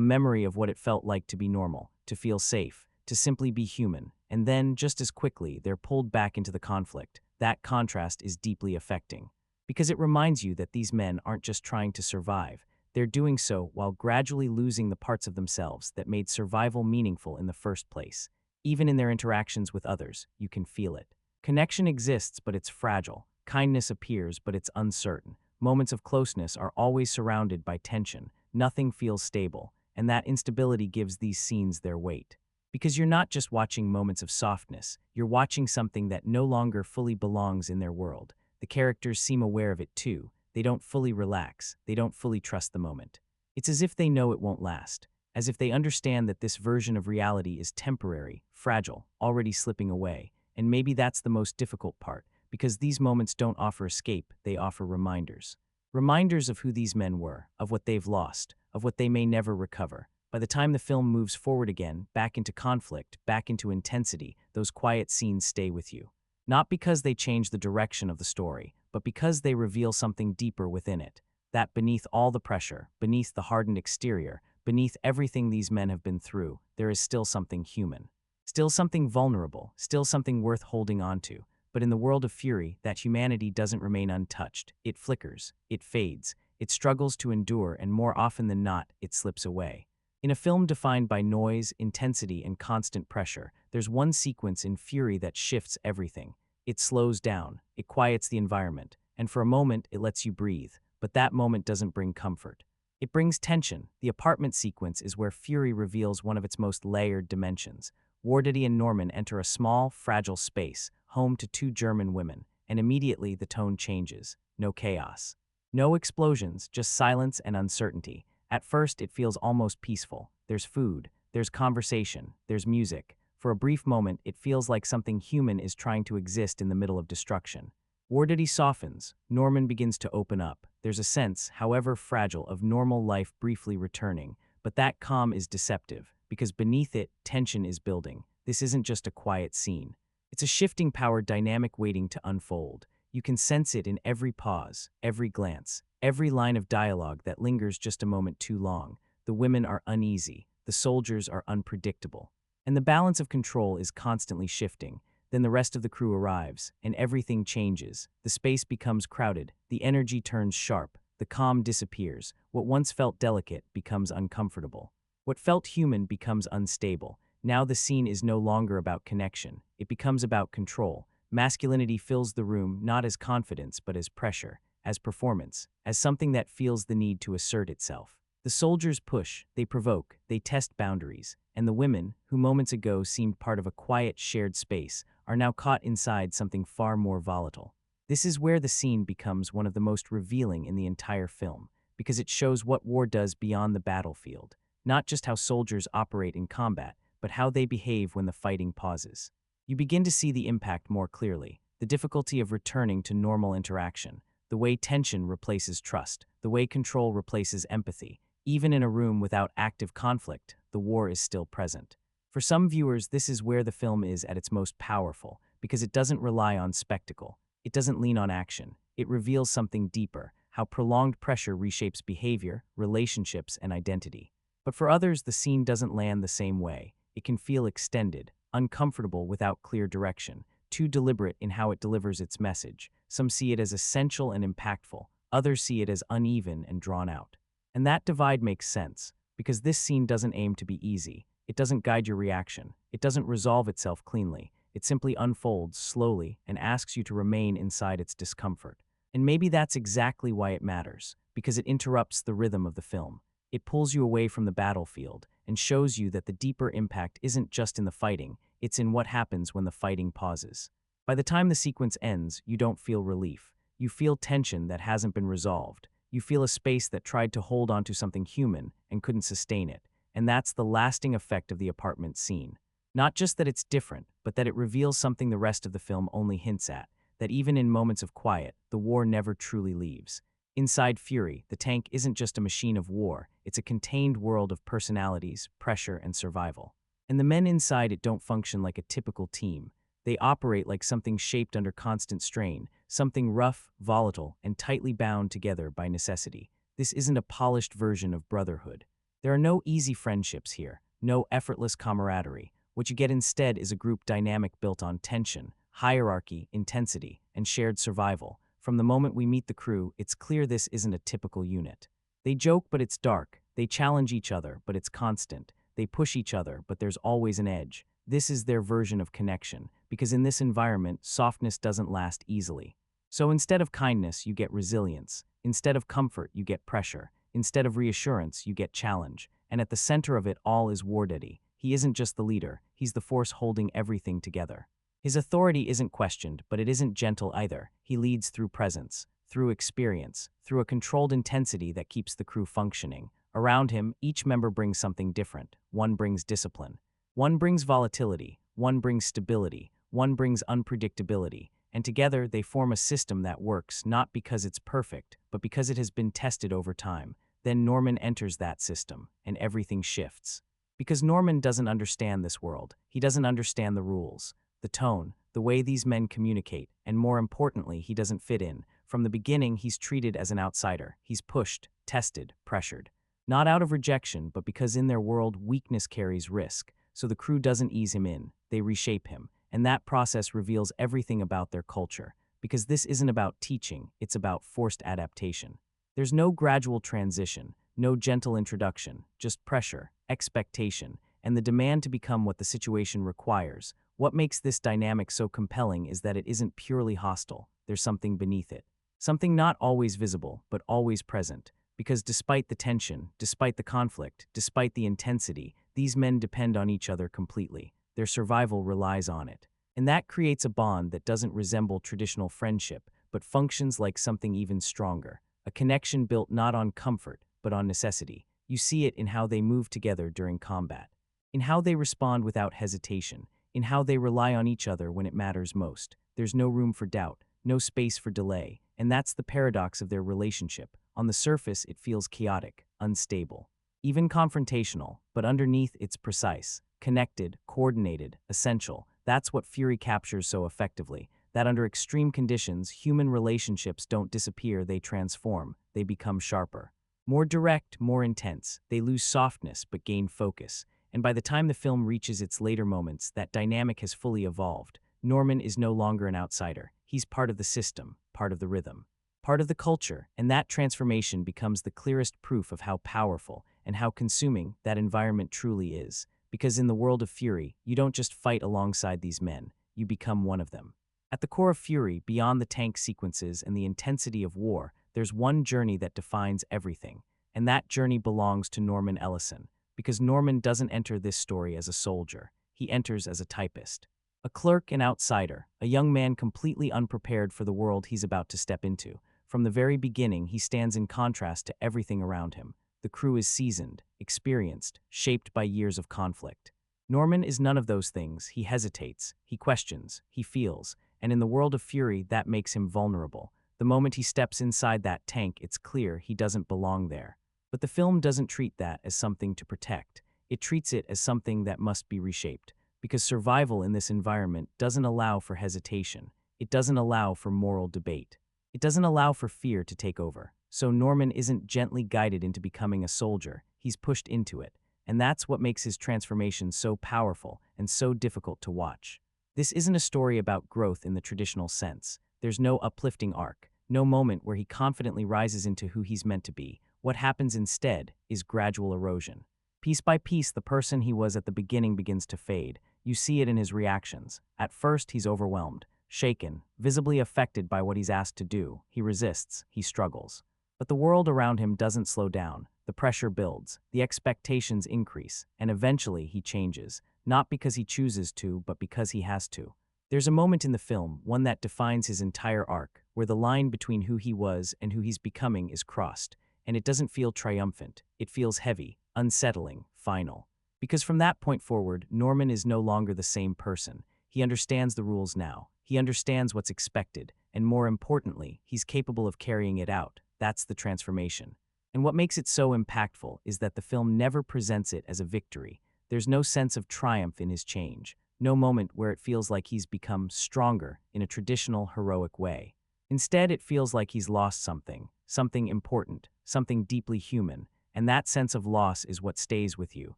S1: memory of what it felt like to be normal, to feel safe, to simply be human, and then, just as quickly, they're pulled back into the conflict. That contrast is deeply affecting, because it reminds you that these men aren't just trying to survive, they're doing so while gradually losing the parts of themselves that made survival meaningful in the first place. Even in their interactions with others, you can feel it. Connection exists, but it's fragile. Kindness appears, but it's uncertain. Moments of closeness are always surrounded by tension, nothing feels stable, and that instability gives these scenes their weight. Because you're not just watching moments of softness, you're watching something that no longer fully belongs in their world. The characters seem aware of it too. They don't fully relax, they don't fully trust the moment. It's as if they know it won't last. as if they understand that this version of reality is temporary, fragile, already slipping away. And maybe that's the most difficult part, because these moments don't offer escape, they offer reminders. Reminders of who these men were, of what they've lost, of what they may never recover. By the time the film moves forward again, back into conflict, back into intensity, those quiet scenes stay with you. Not because they change the direction of the story, but because they reveal something deeper within it. That beneath all the pressure, beneath the hardened exterior, beneath everything these men have been through, there is still something human. Still something vulnerable, still something worth holding on to. But in the world of fury, that humanity doesn't remain untouched. It flickers, it fades, it struggles to endure, and more often than not, it slips away. In a film defined by noise, intensity, and constant pressure, there's one sequence in Fury that shifts everything. It slows down, it quiets the environment, and for a moment it lets you breathe. But that moment doesn't bring comfort. It brings tension. The apartment sequence is where Fury reveals one of its most layered dimensions. Wardaddy and Norman enter a small, fragile space, home to two German women, and immediately the tone changes. No chaos. No explosions, just silence and uncertainty. At first, it feels almost peaceful. There's food, there's conversation, there's music. For a brief moment, it feels like something human is trying to exist in the middle of destruction. Wardaddy softens. Norman begins to open up. There's a sense, however fragile, of normal life briefly returning. But that calm is deceptive, because beneath it, tension is building. This isn't just a quiet scene. It's a shifting power dynamic waiting to unfold. You can sense it in every pause, every glance, every line of dialogue that lingers just a moment too long. The women are uneasy, the soldiers are unpredictable, and the balance of control is constantly shifting. Then the rest of the crew arrives, and everything changes. The space becomes crowded, the energy turns sharp, the calm disappears. What once felt delicate becomes uncomfortable. What felt human becomes unstable. Now the scene is no longer about connection. It becomes about control. Masculinity fills the room not as confidence but as pressure, as performance, as something that feels the need to assert itself. The soldiers push, they provoke, they test boundaries, and the women, who moments ago seemed part of a quiet, shared space, are now caught inside something far more volatile. This is where the scene becomes one of the most revealing in the entire film, because it shows what war does beyond the battlefield, not just how soldiers operate in combat, but how they behave when the fighting pauses. You begin to see the impact more clearly, the difficulty of returning to normal interaction, the way tension replaces trust, the way control replaces empathy. Even in a room without active conflict, the war is still present. For some viewers, this is where the film is at its most powerful, because it doesn't rely on spectacle. It doesn't lean on action. It reveals something deeper, how prolonged pressure reshapes behavior, relationships, and identity. But for others, the scene doesn't land the same way. It can feel extended, uncomfortable without clear direction, too deliberate in how it delivers its message. Some see it as essential and impactful, others see it as uneven and drawn out. And that divide makes sense, because this scene doesn't aim to be easy. It doesn't guide your reaction. It doesn't resolve itself cleanly. It simply unfolds slowly and asks you to remain inside its discomfort. And maybe that's exactly why it matters, because it interrupts the rhythm of the film. It pulls you away from the battlefield and shows you that the deeper impact isn't just in the fighting, it's in what happens when the fighting pauses. By the time the sequence ends, you don't feel relief. You feel tension that hasn't been resolved. You feel a space that tried to hold onto something human and couldn't sustain it. And that's the lasting effect of the apartment scene. Not just that it's different, but that it reveals something the rest of the film only hints at, that even in moments of quiet, the war never truly leaves. Inside Fury, the tank isn't just a machine of war, it's a contained world of personalities, pressure, and survival. And the men inside it don't function like a typical team. They operate like something shaped under constant strain, something rough, volatile, and tightly bound together by necessity. This isn't a polished version of brotherhood. There are no easy friendships here, no effortless camaraderie. What you get instead is a group dynamic built on tension, hierarchy, intensity, and shared survival. From the moment we meet the crew, it's clear this isn't a typical unit. They joke, but it's dark. They challenge each other, but it's constant. They push each other, but there's always an edge. This is their version of connection, because in this environment, softness doesn't last easily. So instead of kindness, you get resilience. Instead of comfort, you get pressure. Instead of reassurance, you get challenge. And at the center of it all is Wardaddy. He isn't just the leader, he's the force holding everything together. His authority isn't questioned, but it isn't gentle either. He leads through presence, through experience, through a controlled intensity that keeps the crew functioning. Around him, each member brings something different. One brings discipline. One brings volatility. One brings stability. One brings unpredictability. And together, they form a system that works not because it's perfect, but because it has been tested over time. Then Norman enters that system, and everything shifts. Because Norman doesn't understand this world. He doesn't understand the rules, the tone, the way these men communicate, and more importantly, he doesn't fit in. From the beginning, he's treated as an outsider. He's pushed, tested, pressured. Not out of rejection, but because in their world, weakness carries risk. So the crew doesn't ease him in, they reshape him. And that process reveals everything about their culture. Because this isn't about teaching, it's about forced adaptation. There's no gradual transition, no gentle introduction, just pressure, expectation, and the demand to become what the situation requires. What makes this dynamic so compelling is that it isn't purely hostile. There's something beneath it. Something not always visible, but always present. Because despite the tension, despite the conflict, despite the intensity, these men depend on each other completely. Their survival relies on it. And that creates a bond that doesn't resemble traditional friendship, but functions like something even stronger. A connection built not on comfort, but on necessity. You see it in how they move together during combat, in how they respond without hesitation, in how they rely on each other when it matters most. There's no room for doubt, no space for delay, and that's the paradox of their relationship. On the surface, it feels chaotic, unstable, even confrontational, but underneath it's precise, connected, coordinated, essential. That's what Fury captures so effectively, that under extreme conditions, human relationships don't disappear, they transform, they become sharper. More direct, more intense, they lose softness but gain focus. And by the time the film reaches its later moments, that dynamic has fully evolved. Norman is no longer an outsider. He's part of the system, part of the rhythm, part of the culture, and that transformation becomes the clearest proof of how powerful and how consuming that environment truly is. Because in the world of Fury, you don't just fight alongside these men, you become one of them. At the core of Fury, beyond the tank sequences and the intensity of war, there's one journey that defines everything, and that journey belongs to Norman Ellison. Because Norman doesn't enter this story as a soldier, he enters as a typist. A clerk and outsider, a young man completely unprepared for the world he's about to step into. From the very beginning, he stands in contrast to everything around him. The crew is seasoned, experienced, shaped by years of conflict. Norman is none of those things. He hesitates, he questions, he feels, and in the world of Fury, that makes him vulnerable. The moment he steps inside that tank, it's clear he doesn't belong there. But the film doesn't treat that as something to protect. It treats it as something that must be reshaped. Because survival in this environment doesn't allow for hesitation. It doesn't allow for moral debate. It doesn't allow for fear to take over. So Norman isn't gently guided into becoming a soldier, he's pushed into it. And that's what makes his transformation so powerful and so difficult to watch. This isn't a story about growth in the traditional sense. There's no uplifting arc, no moment where he confidently rises into who he's meant to be. What happens instead is gradual erosion. Piece by piece, the person he was at the beginning begins to fade. You see it in his reactions. At first, he's overwhelmed, shaken, visibly affected by what he's asked to do. He resists, he struggles. But the world around him doesn't slow down. The pressure builds, the expectations increase, and eventually he changes, not because he chooses to, but because he has to. There's a moment in the film, one that defines his entire arc, where the line between who he was and who he's becoming is crossed, and it doesn't feel triumphant. It feels heavy, unsettling, final. Because from that point forward, Norman is no longer the same person. He understands the rules now. He understands what's expected, and more importantly, he's capable of carrying it out. That's the transformation. And what makes it so impactful is that the film never presents it as a victory. There's no sense of triumph in his change, no moment where it feels like he's become stronger in a traditional heroic way. Instead, it feels like he's lost something, something important, something deeply human, and that sense of loss is what stays with you,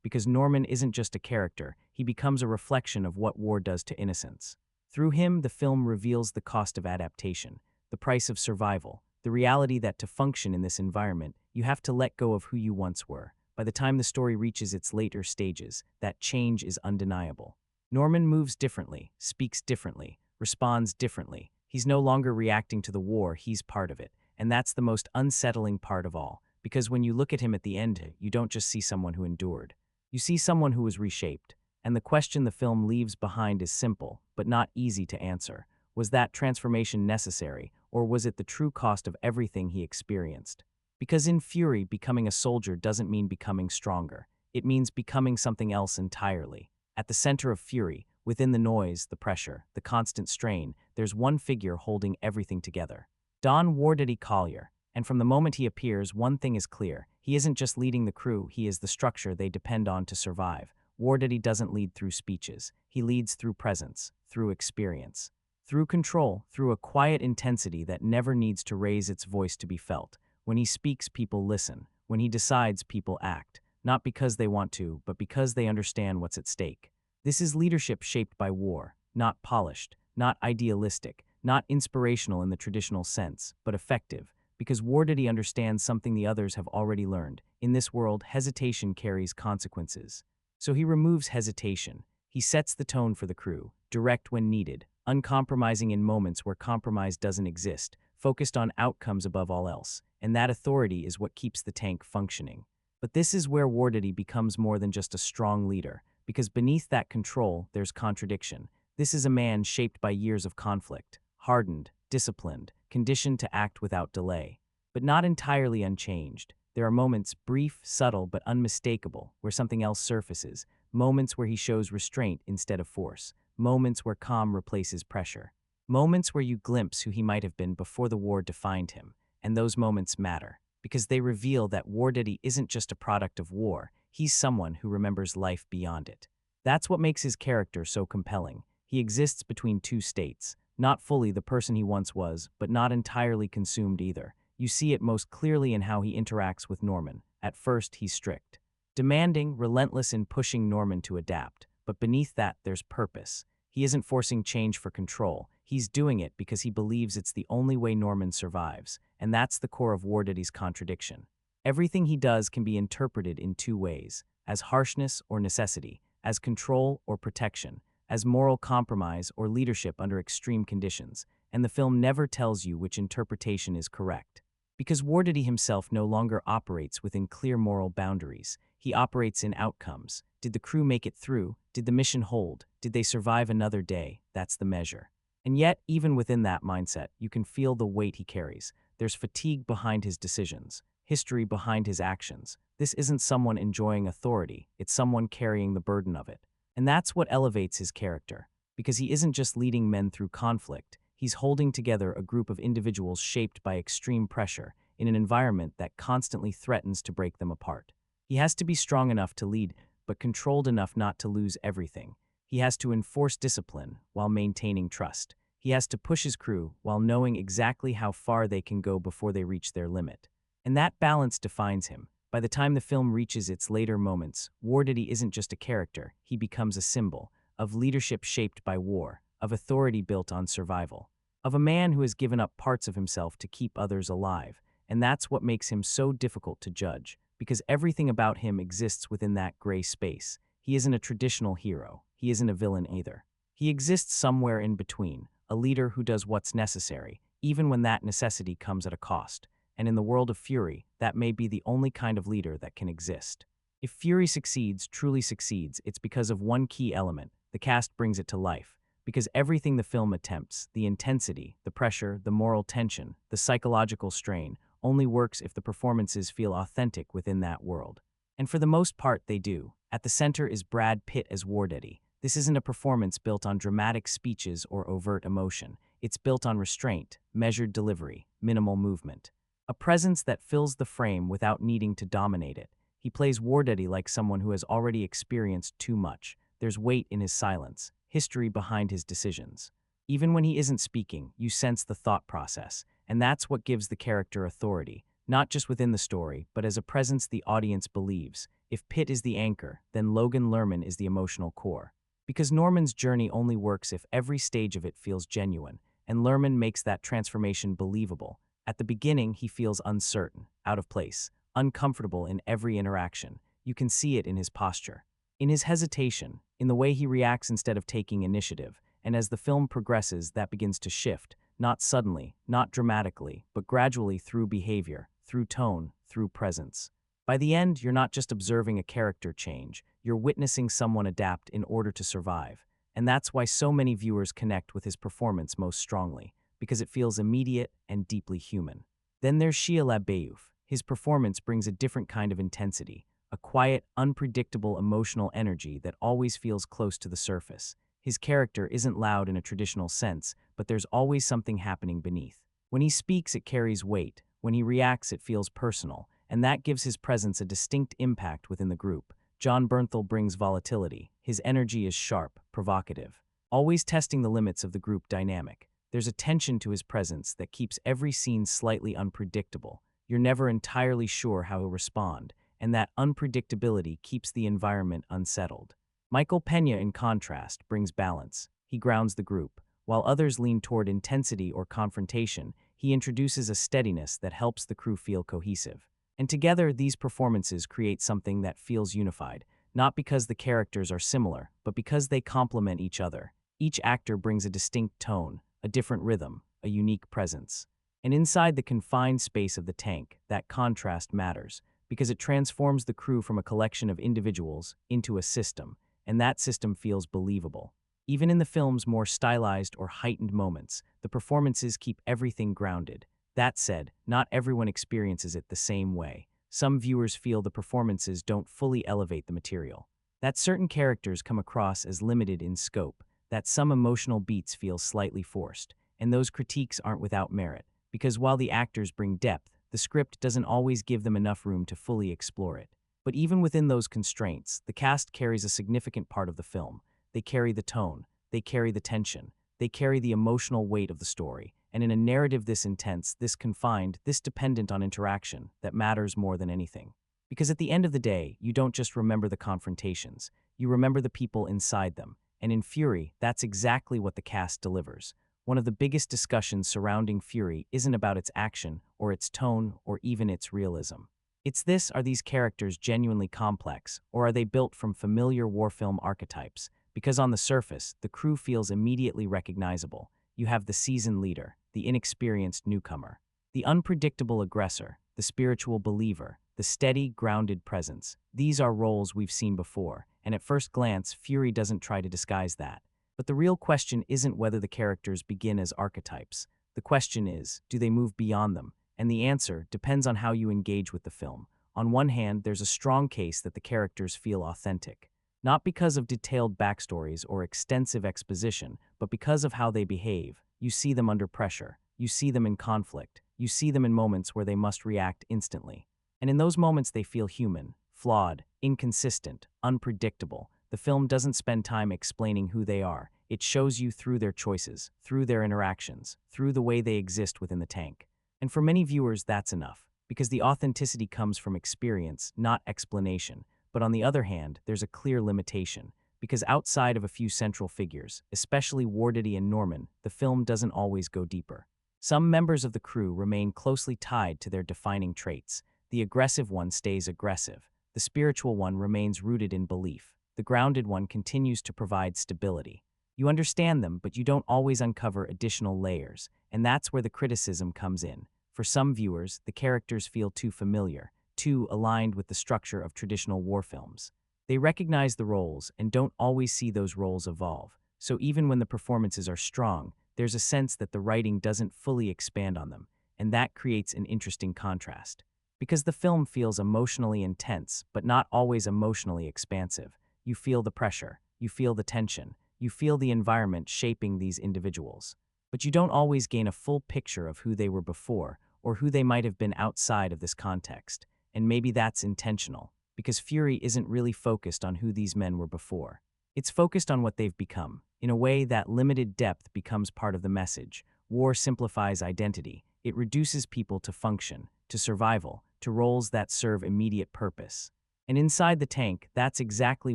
S1: because Norman isn't just a character, he becomes a reflection of what war does to innocence. Through him, the film reveals the cost of adaptation, the price of survival, the reality that to function in this environment, you have to let go of who you once were. By the time the story reaches its later stages, that change is undeniable. Norman moves differently, speaks differently, responds differently. He's no longer reacting to the war, he's part of it. And that's the most unsettling part of all, because when you look at him at the end, you don't just see someone who endured. You see someone who was reshaped. And the question the film leaves behind is simple, but not easy to answer. Was that transformation necessary, or was it the true cost of everything he experienced? Because in Fury, becoming a soldier doesn't mean becoming stronger. It means becoming something else entirely. At the center of Fury, within the noise, the pressure, the constant strain, there's one figure holding everything together. Don Wardaddy Collier. And from the moment he appears, one thing is clear. He isn't just leading the crew, he is the structure they depend on to survive. Wardaddy doesn't lead through speeches. He leads through presence, through experience, through control, through a quiet intensity that never needs to raise its voice to be felt. When he speaks, people listen. When he decides, people act. Not because they want to, but because they understand what's at stake. This is leadership shaped by war, not polished, not idealistic, not inspirational in the traditional sense, but effective. Because Wardaddy understands something the others have already learned. In this world, hesitation carries consequences. So he removes hesitation. He sets the tone for the crew, direct when needed, uncompromising in moments where compromise doesn't exist, focused on outcomes above all else. And that authority is what keeps the tank functioning. But this is where Wardaddy becomes more than just a strong leader, because beneath that control, there's contradiction. This is a man shaped by years of conflict, hardened, disciplined, conditioned to act without delay, but not entirely unchanged. There are moments, brief, subtle, but unmistakable, where something else surfaces, moments where he shows restraint instead of force, moments where calm replaces pressure, moments where you glimpse who he might have been before the war defined him. And those moments matter, because they reveal that Wardaddy isn't just a product of war, he's someone who remembers life beyond it. That's what makes his character so compelling. He exists between two states, not fully the person he once was, but not entirely consumed either. You see it most clearly in how he interacts with Norman. At first, he's strict, demanding, relentless in pushing Norman to adapt. But beneath that, there's purpose. He isn't forcing change for control. He's doing it because he believes it's the only way Norman survives. And that's the core of Wardaddy's contradiction. Everything he does can be interpreted in two ways: as harshness or necessity, as control or protection, as moral compromise or leadership under extreme conditions, and the film never tells you which interpretation is correct. Because Wardaddy himself no longer operates within clear moral boundaries. He operates in outcomes. Did the crew make it through? Did the mission hold? Did they survive another day? That's the measure. And yet, even within that mindset, you can feel the weight he carries. There's fatigue behind his decisions, history behind his actions. This isn't someone enjoying authority, it's someone carrying the burden of it. And that's what elevates his character, because he isn't just leading men through conflict, he's holding together a group of individuals shaped by extreme pressure in an environment that constantly threatens to break them apart. He has to be strong enough to lead, but controlled enough not to lose everything. He has to enforce discipline while maintaining trust. He has to push his crew while knowing exactly how far they can go before they reach their limit. And that balance defines him. By the time the film reaches its later moments, Wardaddy isn't just a character, he becomes a symbol of leadership shaped by war, of authority built on survival, of a man who has given up parts of himself to keep others alive. And that's what makes him so difficult to judge, because everything about him exists within that gray space. He isn't a traditional hero, he isn't a villain either. He exists somewhere in between, a leader who does what's necessary, even when that necessity comes at a cost. And in the world of Fury, that may be the only kind of leader that can exist. If Fury succeeds, truly succeeds, it's because of one key element. The cast brings it to life. Because everything the film attempts, the intensity, the pressure, the moral tension, the psychological strain, only works if the performances feel authentic within that world. And for the most part, they do. At the center is Brad Pitt as Wardaddy. This isn't a performance built on dramatic speeches or overt emotion. It's built on restraint, measured delivery, minimal movement. A presence that fills the frame without needing to dominate it. He plays Wardaddy like someone who has already experienced too much. There's weight in his silence, history behind his decisions. Even when he isn't speaking, you sense the thought process, and that's what gives the character authority, not just within the story, but as a presence the audience believes. If Pitt is the anchor, then Logan Lerman is the emotional core. Because Norman's journey only works if every stage of it feels genuine, and Lerman makes that transformation believable. At the beginning, he feels uncertain, out of place, uncomfortable in every interaction. You can see it in his posture, in his hesitation, in the way he reacts instead of taking initiative. And as the film progresses, that begins to shift, not suddenly, not dramatically, but gradually through behavior, through tone, through presence. By the end, you're not just observing a character change, you're witnessing someone adapt in order to survive. And that's why so many viewers connect with his performance most strongly, because it feels immediate and deeply human. Then there's Shia LaBeouf. his performance brings a different kind of intensity, a quiet, unpredictable emotional energy that always feels close to the surface. His character isn't loud in a traditional sense, but there's always something happening beneath. When he speaks, it carries weight. When he reacts, it feels personal, and that gives his presence a distinct impact within the group. Jon Bernthal brings volatility. His energy is sharp, provocative, always testing the limits of the group dynamic. There's a tension to his presence that keeps every scene slightly unpredictable. You're never entirely sure how he'll respond, and that unpredictability keeps the environment unsettled. Michel Peña, in contrast, brings balance. He grounds the group. While others lean toward intensity or confrontation, he introduces a steadiness that helps the crew feel cohesive. And together, these performances create something that feels unified, not because the characters are similar, but because they complement each other. Each actor brings a distinct tone, a different rhythm, a unique presence. And inside the confined space of the tank, that contrast matters, because it transforms the crew from a collection of individuals into a system, and that system feels believable. Even in the film's more stylized or heightened moments, the performances keep everything grounded. That said, not everyone experiences it the same way. Some viewers feel the performances don't fully elevate the material, that certain characters come across as limited in scope, that some emotional beats feel slightly forced, and those critiques aren't without merit, because while the actors bring depth, the script doesn't always give them enough room to fully explore it. But even within those constraints, the cast carries a significant part of the film. They carry the tone, they carry the tension, they carry the emotional weight of the story, and in a narrative this intense, this confined, this dependent on interaction, that matters more than anything. Because at the end of the day, you don't just remember the confrontations, you remember the people inside them, and in Fury, that's exactly what the cast delivers. One of the biggest discussions surrounding Fury isn't about its action, or its tone, or even its realism. It's this: are these characters genuinely complex, or are they built from familiar war film archetypes? Because on the surface, the crew feels immediately recognizable. You have the seasoned leader, the inexperienced newcomer, the unpredictable aggressor, the spiritual believer, the steady, grounded presence. These are roles we've seen before, and at first glance, Fury doesn't try to disguise that. But the real question isn't whether the characters begin as archetypes. The question is, do they move beyond them? And the answer depends on how you engage with the film. On one hand, there's a strong case that the characters feel authentic, not because of detailed backstories or extensive exposition, but because of how they behave. You see them under pressure, you see them in conflict, you see them in moments where they must react instantly. And in those moments they feel human, flawed, inconsistent, unpredictable. The film doesn't spend time explaining who they are. It shows you through their choices, through their interactions, through the way they exist within the tank. And for many viewers, that's enough, because the authenticity comes from experience, not explanation. But on the other hand, there's a clear limitation, because outside of a few central figures, especially Wardity and Norman, the film doesn't always go deeper. Some members of the crew remain closely tied to their defining traits. The aggressive one stays aggressive. The spiritual one remains rooted in belief. The grounded one continues to provide stability. You understand them, but you don't always uncover additional layers, and that's where the criticism comes in. For some viewers, the characters feel too familiar, too aligned with the structure of traditional war films. They recognize the roles and don't always see those roles evolve. So even when the performances are strong, there's a sense that the writing doesn't fully expand on them, and that creates an interesting contrast. Because the film feels emotionally intense, but not always emotionally expansive. You feel the pressure, you feel the tension, you feel the environment shaping these individuals. But you don't always gain a full picture of who they were before, or who they might have been outside of this context. And maybe that's intentional, because Fury isn't really focused on who these men were before. It's focused on what they've become. In a way, that limited depth becomes part of the message. War simplifies identity. It reduces people to function, to survival, to roles that serve immediate purpose. And inside the tank, that's exactly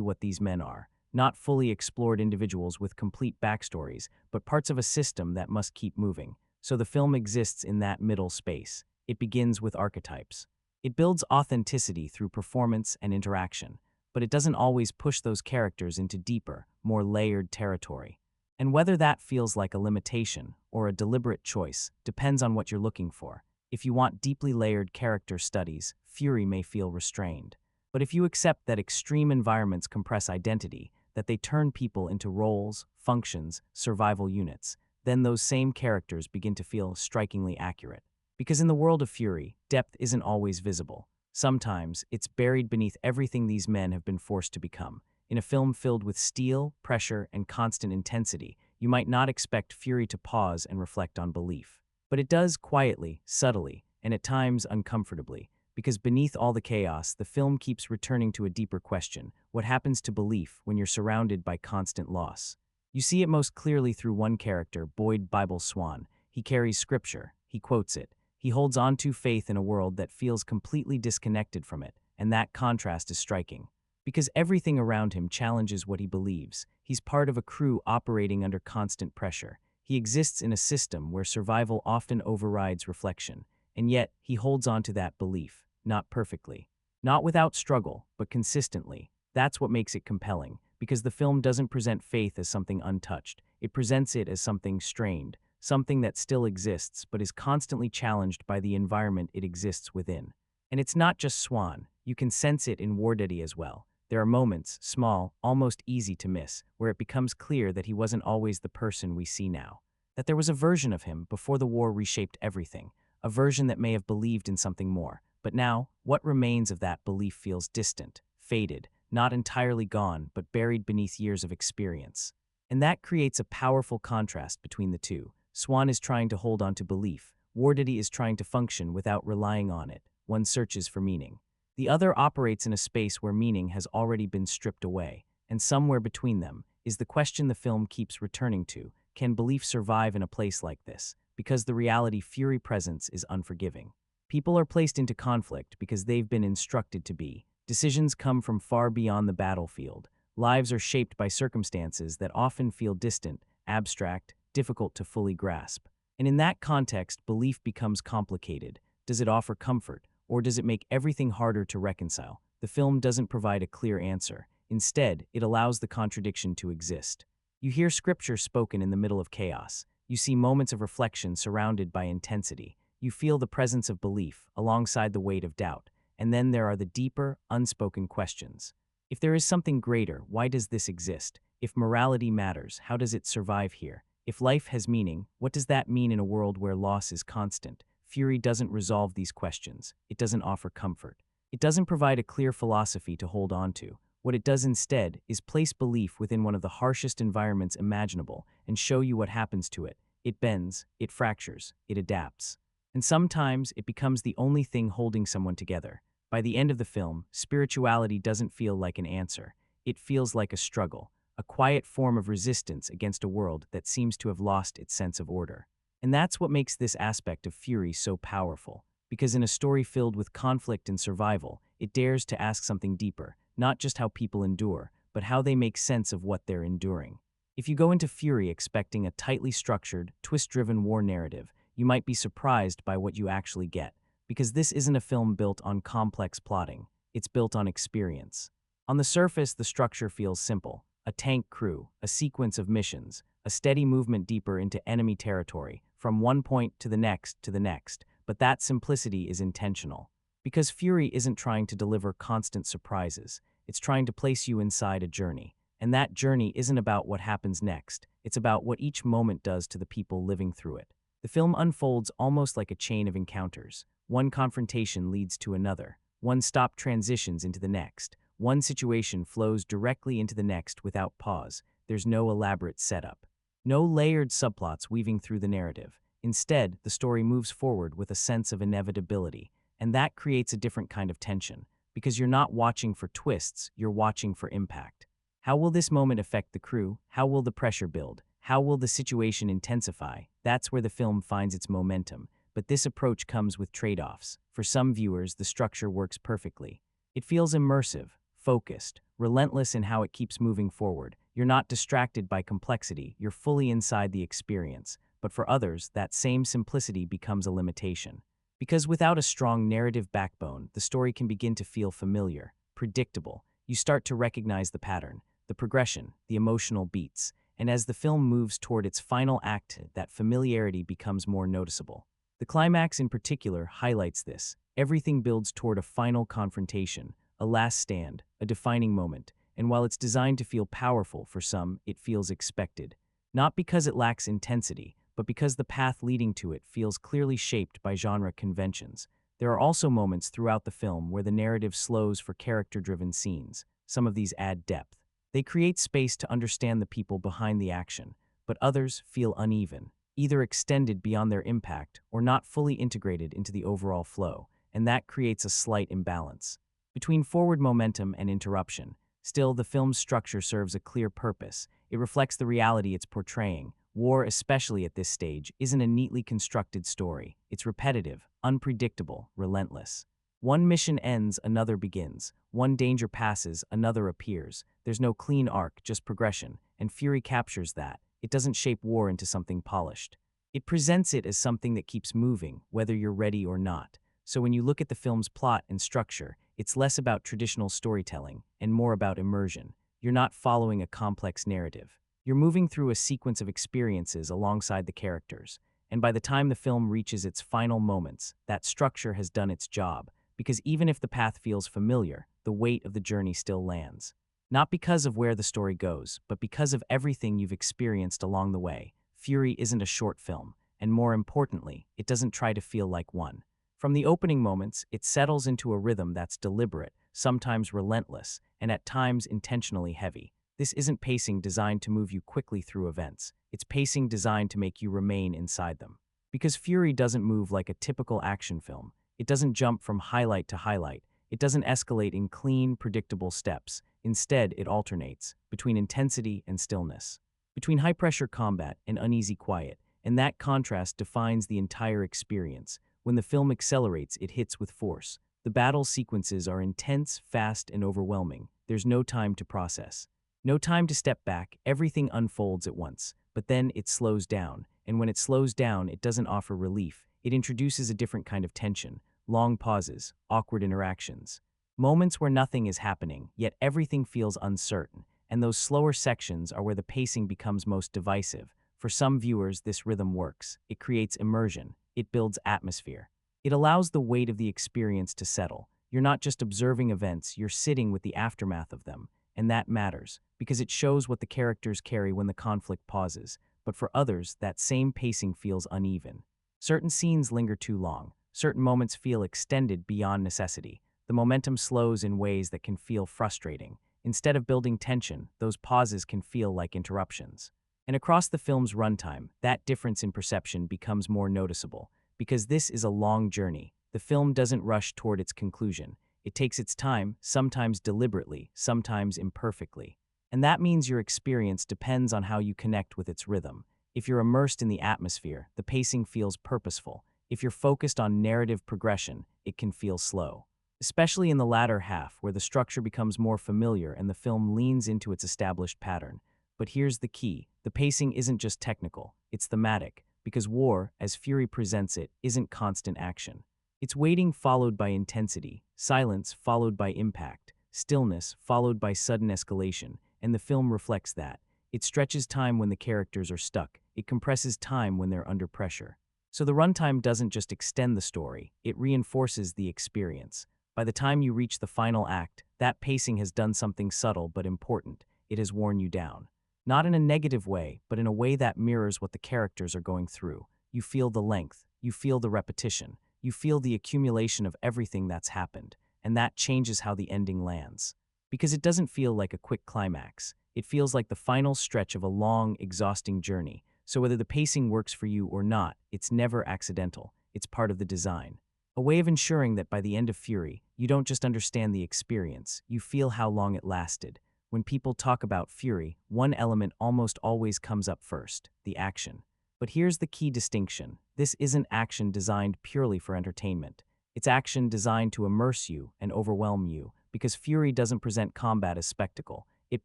S1: what these men are. Not fully explored individuals with complete backstories, but parts of a system that must keep moving. So the film exists in that middle space. It begins with archetypes. It builds authenticity through performance and interaction, but it doesn't always push those characters into deeper, more layered territory. And whether that feels like a limitation or a deliberate choice depends on what you're looking for. If you want deeply layered character studies, Fury may feel restrained. But if you accept that extreme environments compress identity, that they turn people into roles, functions, survival units, then those same characters begin to feel strikingly accurate. Because in the world of fury, depth isn't always visible. Sometimes, it's buried beneath everything these men have been forced to become. In a film filled with steel, pressure, and constant intensity, you might not expect fury to pause and reflect on belief. But it does quietly, subtly, and at times uncomfortably, because beneath all the chaos, the film keeps returning to a deeper question: what happens to belief when you're surrounded by constant loss? You see it most clearly through one character, Boyd Bible Swan. He carries scripture, he quotes it, he holds on to faith in a world that feels completely disconnected from it, and that contrast is striking. Because everything around him challenges what he believes, he's part of a crew operating under constant pressure. He exists in a system where survival often overrides reflection, and yet he holds on to that belief, not perfectly. Not without struggle, but consistently. That's what makes it compelling, because the film doesn't present faith as something untouched. It presents it as something strained, something that still exists but is constantly challenged by the environment it exists within. And it's not just Swan, you can sense it in War Daddy as well. There are moments, small, almost easy to miss, where it becomes clear that he wasn't always the person we see now. That there was a version of him before the war reshaped everything, a version that may have believed in something more. But now, what remains of that belief feels distant, faded, not entirely gone, but buried beneath years of experience. And that creates a powerful contrast between the two. Swan is trying to hold on to belief. War Daddy is trying to function without relying on it. One searches for meaning. The other operates in a space where meaning has already been stripped away, and somewhere between them is the question the film keeps returning to: can belief survive in a place like this? Because the reality fury presents is unforgiving. People are placed into conflict because they've been instructed to be. Decisions come from far beyond the battlefield. Lives are shaped by circumstances that often feel distant, abstract, difficult to fully grasp. And in that context, belief becomes complicated. Does it offer comfort, or does it make everything harder to reconcile? The film doesn't provide a clear answer. Instead, it allows the contradiction to exist. You hear scripture spoken in the middle of chaos. You see moments of reflection surrounded by intensity. You feel the presence of belief alongside the weight of doubt. And then there are the deeper, unspoken questions. If there is something greater, why does this exist? If morality matters, how does it survive here? If life has meaning, what does that mean in a world where loss is constant? Fury doesn't resolve these questions. It doesn't offer comfort. It doesn't provide a clear philosophy to hold on to. What it does instead is place belief within one of the harshest environments imaginable and show you what happens to it. It bends, it fractures, it adapts. And sometimes it becomes the only thing holding someone together. By the end of the film, spirituality doesn't feel like an answer. It feels like a struggle, a quiet form of resistance against a world that seems to have lost its sense of order. And that's what makes this aspect of fury so powerful, because in a story filled with conflict and survival, it dares to ask something deeper, not just how people endure, but how they make sense of what they're enduring. If you go into Fury expecting a tightly structured, twist-driven war narrative, you might be surprised by what you actually get, because this isn't a film built on complex plotting, it's built on experience. On the surface, the structure feels simple: a tank crew, a sequence of missions, a steady movement deeper into enemy territory, from one point to the next, but that simplicity is intentional. Because Fury isn't trying to deliver constant surprises, it's trying to place you inside a journey. And that journey isn't about what happens next, it's about what each moment does to the people living through it. The film unfolds almost like a chain of encounters. One confrontation leads to another. One stop transitions into the next. One situation flows directly into the next without pause. There's no elaborate setup. No layered subplots weaving through the narrative. Instead, the story moves forward with a sense of inevitability, and that creates a different kind of tension, because you're not watching for twists, you're watching for impact. How will this moment affect the crew? How will the pressure build? How will the situation intensify? That's where the film finds its momentum, but this approach comes with trade-offs. For some viewers, the structure works perfectly. It feels immersive, focused, relentless in how it keeps moving forward. You're not distracted by complexity, you're fully inside the experience. But for others, that same simplicity becomes a limitation. Because without a strong narrative backbone, the story can begin to feel familiar, predictable. You start to recognize the pattern, the progression, the emotional beats. And as the film moves toward its final act, that familiarity becomes more noticeable. The climax in particular highlights this. Everything builds toward a final confrontation, a last stand, a defining moment. And while it's designed to feel powerful for some, it feels expected. Not because it lacks intensity, but because the path leading to it feels clearly shaped by genre conventions. There are also moments throughout the film where the narrative slows for character-driven scenes. Some of these add depth. They create space to understand the people behind the action, but others feel uneven, either extended beyond their impact or not fully integrated into the overall flow, and that creates a slight imbalance between forward momentum and interruption. Still, the film's structure serves a clear purpose. It reflects the reality it's portraying. War, especially at this stage, isn't a neatly constructed story. It's repetitive, unpredictable, relentless. One mission ends, another begins. One danger passes, another appears. There's no clean arc, just progression, and Fury captures that. It doesn't shape war into something polished. It presents it as something that keeps moving, whether you're ready or not. So when you look at the film's plot and structure, it's less about traditional storytelling and more about immersion. You're not following a complex narrative. You're moving through a sequence of experiences alongside the characters. And by the time the film reaches its final moments, that structure has done its job, because even if the path feels familiar, the weight of the journey still lands. Not because of where the story goes, but because of everything you've experienced along the way. Fury isn't a short film, and more importantly, it doesn't try to feel like one. From the opening moments, it settles into a rhythm that's deliberate, sometimes relentless, and at times intentionally heavy. This isn't pacing designed to move you quickly through events. It's pacing designed to make you remain inside them. Because Fury doesn't move like a typical action film. It doesn't jump from highlight to highlight. It doesn't escalate in clean, predictable steps. Instead, it alternates between intensity and stillness, between high-pressure combat and uneasy quiet, and that contrast defines the entire experience. When the film accelerates, it hits with force. The battle sequences are intense, fast, and overwhelming. There's no time to process. No time to step back. Everything unfolds at once. But then it slows down, and when it slows down, it doesn't offer relief. It introduces a different kind of tension. Long pauses, awkward interactions. Moments where nothing is happening, yet everything feels uncertain. And those slower sections are where the pacing becomes most divisive. For some viewers, this rhythm works. It creates immersion. It builds atmosphere. It allows the weight of the experience to settle. You're not just observing events, you're sitting with the aftermath of them. And that matters, because it shows what the characters carry when the conflict pauses. But for others, that same pacing feels uneven. Certain scenes linger too long. Certain moments feel extended beyond necessity. The momentum slows in ways that can feel frustrating. Instead of building tension, those pauses can feel like interruptions. And across the film's runtime, that difference in perception becomes more noticeable. Because this is a long journey, the film doesn't rush toward its conclusion. It takes its time, sometimes deliberately, sometimes imperfectly. And that means your experience depends on how you connect with its rhythm. If you're immersed in the atmosphere, the pacing feels purposeful. If you're focused on narrative progression, it can feel slow. Especially in the latter half, where the structure becomes more familiar and the film leans into its established pattern. But here's the key. The pacing isn't just technical, it's thematic, because war, as Fury presents it, isn't constant action. It's waiting followed by intensity, silence followed by impact, stillness followed by sudden escalation, and the film reflects that. It stretches time when the characters are stuck. It compresses time when they're under pressure. So the runtime doesn't just extend the story, it reinforces the experience. By the time you reach the final act, that pacing has done something subtle but important. It has worn you down. Not in a negative way, but in a way that mirrors what the characters are going through. You feel the length, you feel the repetition, you feel the accumulation of everything that's happened, and that changes how the ending lands. Because it doesn't feel like a quick climax. It feels like the final stretch of a long, exhausting journey. So whether the pacing works for you or not, it's never accidental. It's part of the design. A way of ensuring that by the end of Fury, you don't just understand the experience, you feel how long it lasted. When people talk about Fury, one element almost always comes up first: the action. But here's the key distinction. This isn't action designed purely for entertainment. It's action designed to immerse you and overwhelm you, because Fury doesn't present combat as spectacle, it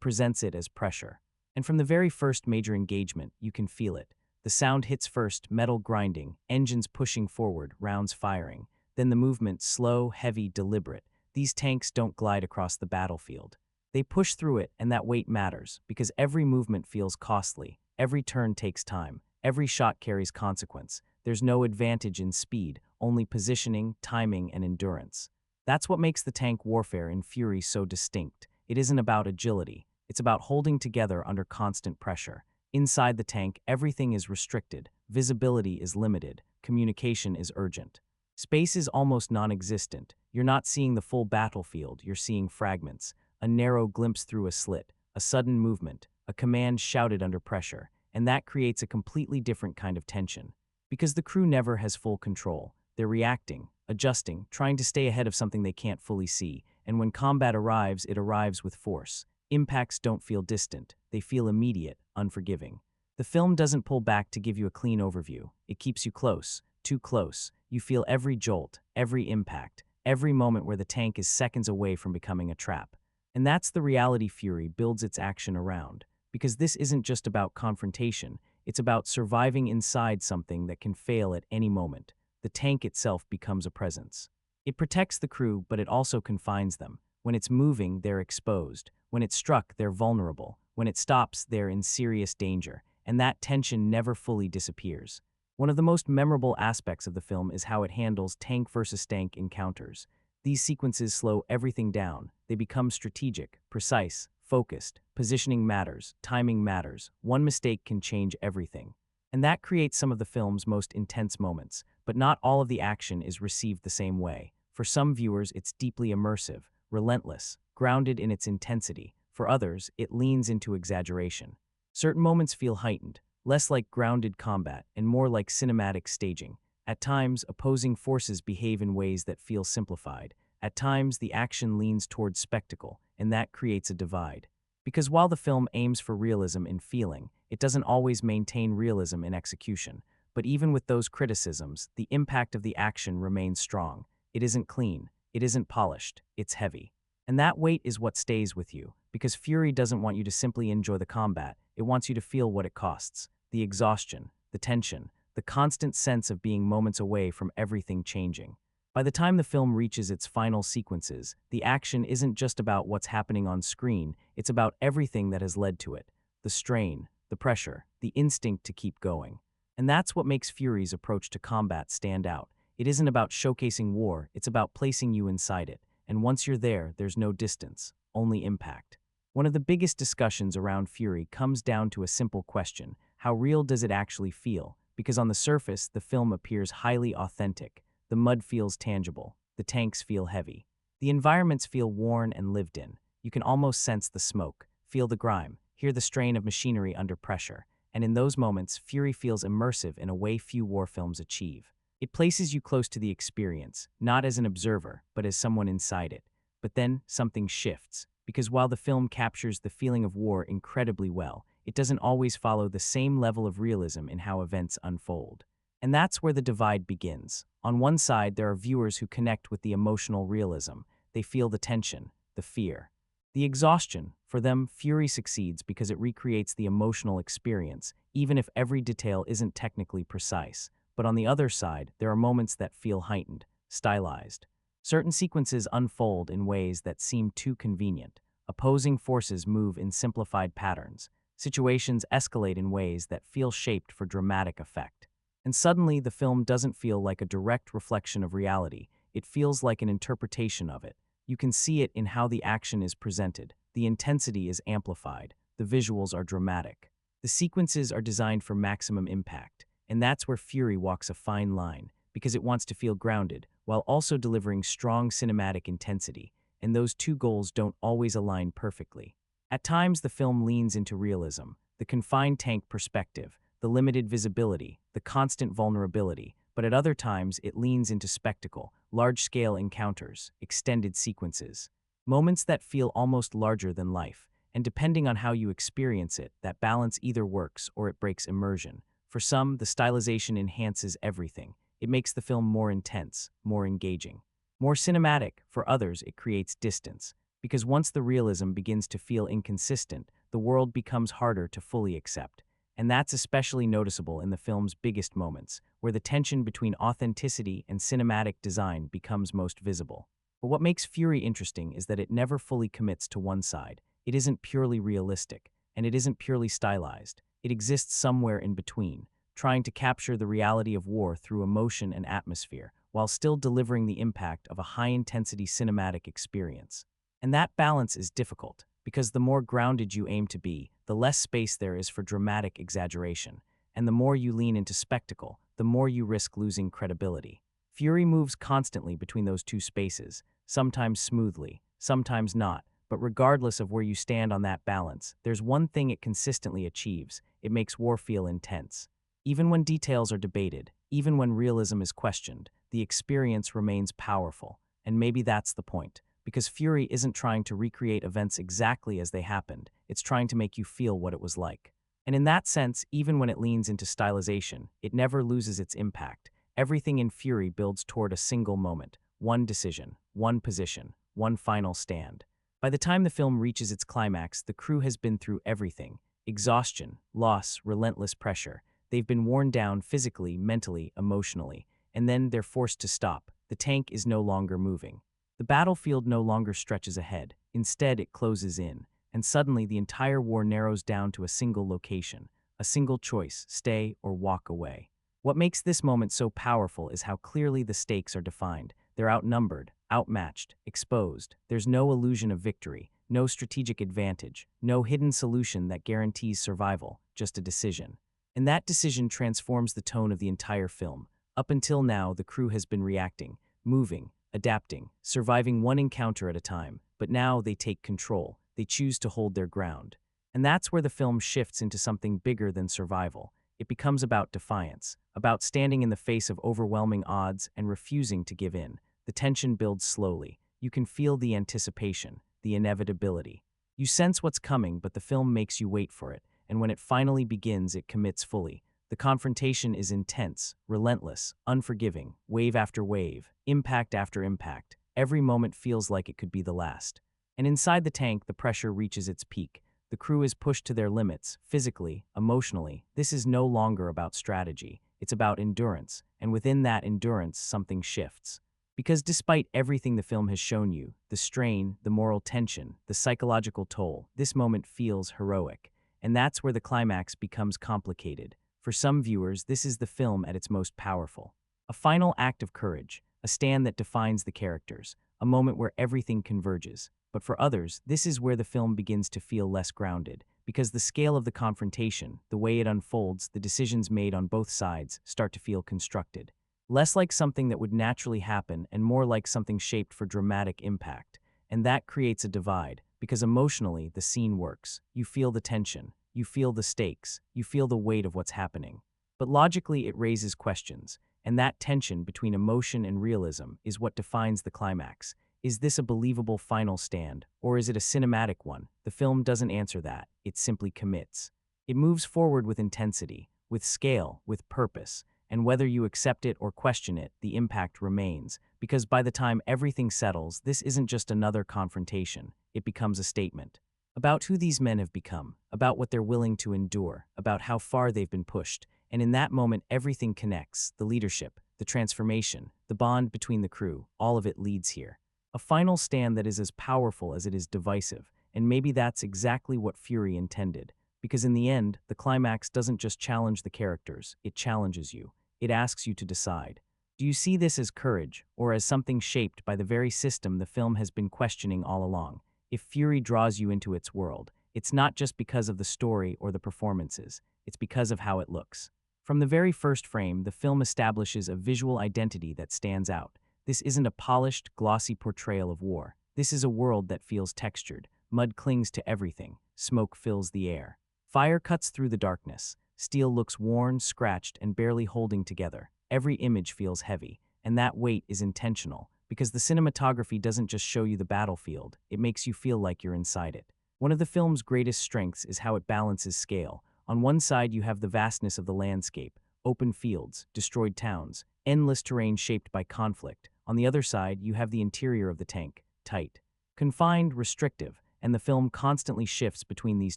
S1: presents it as pressure. And from the very first major engagement, you can feel it. The sound hits first, metal grinding, engines pushing forward, rounds firing. Then the movement, slow, heavy, deliberate. These tanks don't glide across the battlefield. They push through it, and that weight matters, because every movement feels costly, every turn takes time, every shot carries consequence. There's no advantage in speed, only positioning, timing, and endurance. That's what makes the tank warfare in Fury so distinct. It isn't about agility. It's about holding together under constant pressure. Inside the tank, everything is restricted, visibility is limited, communication is urgent. Space is almost non-existent. You're not seeing the full battlefield, you're seeing fragments, a narrow glimpse through a slit, a sudden movement, a command shouted under pressure, and that creates a completely different kind of tension. Because the crew never has full control. They're reacting, adjusting, trying to stay ahead of something they can't fully see, and when combat arrives, it arrives with force. Impacts don't feel distant, they feel immediate, unforgiving. The film doesn't pull back to give you a clean overview. It keeps you close, too close. You feel every jolt, every impact, every moment where the tank is seconds away from becoming a trap. And that's the reality Fury builds its action around. Because this isn't just about confrontation, it's about surviving inside something that can fail at any moment. The tank itself becomes a presence. It protects the crew, but it also confines them. When it's moving, they're exposed. When it's struck, they're vulnerable. When it stops, they're in serious danger. And that tension never fully disappears. One of the most memorable aspects of the film is how it handles tank versus tank encounters. These sequences slow everything down. They become strategic, precise, focused. Positioning matters, timing matters. One mistake can change everything. And that creates some of the film's most intense moments. But not all of the action is received the same way. For some viewers, it's deeply immersive, relentless, grounded in its intensity. For others, it leans into exaggeration. Certain moments feel heightened, less like grounded combat and more like cinematic staging. At times, opposing forces behave in ways that feel simplified. At times, the action leans towards spectacle, and that creates a divide. Because while the film aims for realism in feeling, it doesn't always maintain realism in execution. But even with those criticisms, the impact of the action remains strong. It isn't clean, it isn't polished, it's heavy. And that weight is what stays with you, because Fury doesn't want you to simply enjoy the combat, it wants you to feel what it costs. The exhaustion, the tension, the constant sense of being moments away from everything changing. By the time the film reaches its final sequences, the action isn't just about what's happening on screen, it's about everything that has led to it. The strain, the pressure, the instinct to keep going. And that's what makes Fury's approach to combat stand out. It isn't about showcasing war, it's about placing you inside it. And once you're there, there's no distance, only impact. One of the biggest discussions around Fury comes down to a simple question: how real does it actually feel? Because on the surface, the film appears highly authentic. The mud feels tangible. The tanks feel heavy. The environments feel worn and lived in. You can almost sense the smoke, feel the grime, hear the strain of machinery under pressure. And in those moments, Fury feels immersive in a way few war films achieve. It places you close to the experience, not as an observer, but as someone inside it. But then, something shifts. Because while the film captures the feeling of war incredibly well, it doesn't always follow the same level of realism in how events unfold. And that's where the divide begins. On one side, there are viewers who connect with the emotional realism. They feel the tension, the fear, the exhaustion. For them, Fury succeeds because it recreates the emotional experience, even if every detail isn't technically precise. But on the other side, there are moments that feel heightened, stylized. Certain sequences unfold in ways that seem too convenient. Opposing forces move in simplified patterns. Situations escalate in ways that feel shaped for dramatic effect. And suddenly, the film doesn't feel like a direct reflection of reality. It feels like an interpretation of it. You can see it in how the action is presented. The intensity is amplified. The visuals are dramatic. The sequences are designed for maximum impact. And that's where Fury walks a fine line, because it wants to feel grounded, while also delivering strong cinematic intensity. And those two goals don't always align perfectly. At times, the film leans into realism, the confined tank perspective, the limited visibility, the constant vulnerability, but at other times it leans into spectacle, large-scale encounters, extended sequences, moments that feel almost larger than life. And depending on how you experience it, that balance either works or it breaks immersion. For some, the stylization enhances everything. It makes the film more intense, more engaging, more cinematic. For others, it creates distance. Because once the realism begins to feel inconsistent, the world becomes harder to fully accept. And that's especially noticeable in the film's biggest moments, where the tension between authenticity and cinematic design becomes most visible. But what makes Fury interesting is that it never fully commits to one side. It isn't purely realistic, and it isn't purely stylized. It exists somewhere in between, trying to capture the reality of war through emotion and atmosphere, while still delivering the impact of a high-intensity cinematic experience. And that balance is difficult, because the more grounded you aim to be, the less space there is for dramatic exaggeration. And the more you lean into spectacle, the more you risk losing credibility. Fury moves constantly between those two spaces, sometimes smoothly, sometimes not, but regardless of where you stand on that balance, there's one thing it consistently achieves: it makes war feel intense. Even when details are debated, even when realism is questioned, the experience remains powerful. And maybe that's the point, because Fury isn't trying to recreate events exactly as they happened, it's trying to make you feel what it was like. And in that sense, even when it leans into stylization, it never loses its impact. Everything in Fury builds toward a single moment, one decision, one position, one final stand. By the time the film reaches its climax, the crew has been through everything: exhaustion, loss, relentless pressure. They've been worn down physically, mentally, emotionally, and then they're forced to stop. The tank is no longer moving. The battlefield no longer stretches ahead. Instead, it closes in, and suddenly the entire war narrows down to a single location, a single choice: stay or walk away. What makes this moment so powerful is how clearly the stakes are defined. They're outnumbered, outmatched, exposed. There's no illusion of victory, no strategic advantage, no hidden solution that guarantees survival, just a decision. And that decision transforms the tone of the entire film. Up until now, the crew has been reacting, moving, adapting, surviving one encounter at a time, but now they take control. They choose to hold their ground. And that's where the film shifts into something bigger than survival. It becomes about defiance, about standing in the face of overwhelming odds and refusing to give in. The tension builds slowly. You can feel the anticipation, the inevitability. You sense what's coming, but the film makes you wait for it, and when it finally begins, it commits fully. The confrontation is intense, relentless, unforgiving, wave after wave, impact after impact. Every moment feels like it could be the last. And inside the tank, the pressure reaches its peak. The crew is pushed to their limits, physically, emotionally. This is no longer about strategy. It's about endurance, and within that endurance, something shifts. Because despite everything the film has shown you, the strain, the moral tension, the psychological toll, this moment feels heroic. And that's where the climax becomes complicated. For some viewers, this is the film at its most powerful. A final act of courage, a stand that defines the characters, a moment where everything converges. But for others, this is where the film begins to feel less grounded, because the scale of the confrontation, the way it unfolds, the decisions made on both sides start to feel constructed. Less like something that would naturally happen and more like something shaped for dramatic impact. And that creates a divide, because emotionally, the scene works. You feel the tension, you feel the stakes, you feel the weight of what's happening. But logically, it raises questions, and that tension between emotion and realism is what defines the climax. Is this a believable final stand, or is it a cinematic one? The film doesn't answer that, it simply commits. It moves forward with intensity, with scale, with purpose, and whether you accept it or question it, the impact remains, because by the time everything settles, this isn't just another confrontation, it becomes a statement. About who these men have become, about what they're willing to endure, about how far they've been pushed, and in that moment everything connects: the leadership, the transformation, the bond between the crew, all of it leads here. A final stand that is as powerful as it is divisive, and maybe that's exactly what Fury intended. Because in the end, the climax doesn't just challenge the characters, it challenges you. It asks you to decide. Do you see this as courage, or as something shaped by the very system the film has been questioning all along? If Fury draws you into its world, it's not just because of the story or the performances, it's because of how it looks. From the very first frame, the film establishes a visual identity that stands out. This isn't a polished, glossy portrayal of war. This is a world that feels textured. Mud clings to everything. Smoke fills the air. Fire cuts through the darkness. Steel looks worn, scratched, and barely holding together. Every image feels heavy, and that weight is intentional, because the cinematography doesn't just show you the battlefield, it makes you feel like you're inside it. One of the film's greatest strengths is how it balances scale. On one side, you have the vastness of the landscape, open fields, destroyed towns, endless terrain shaped by conflict. On the other side, you have the interior of the tank, tight, confined, restrictive, and the film constantly shifts between these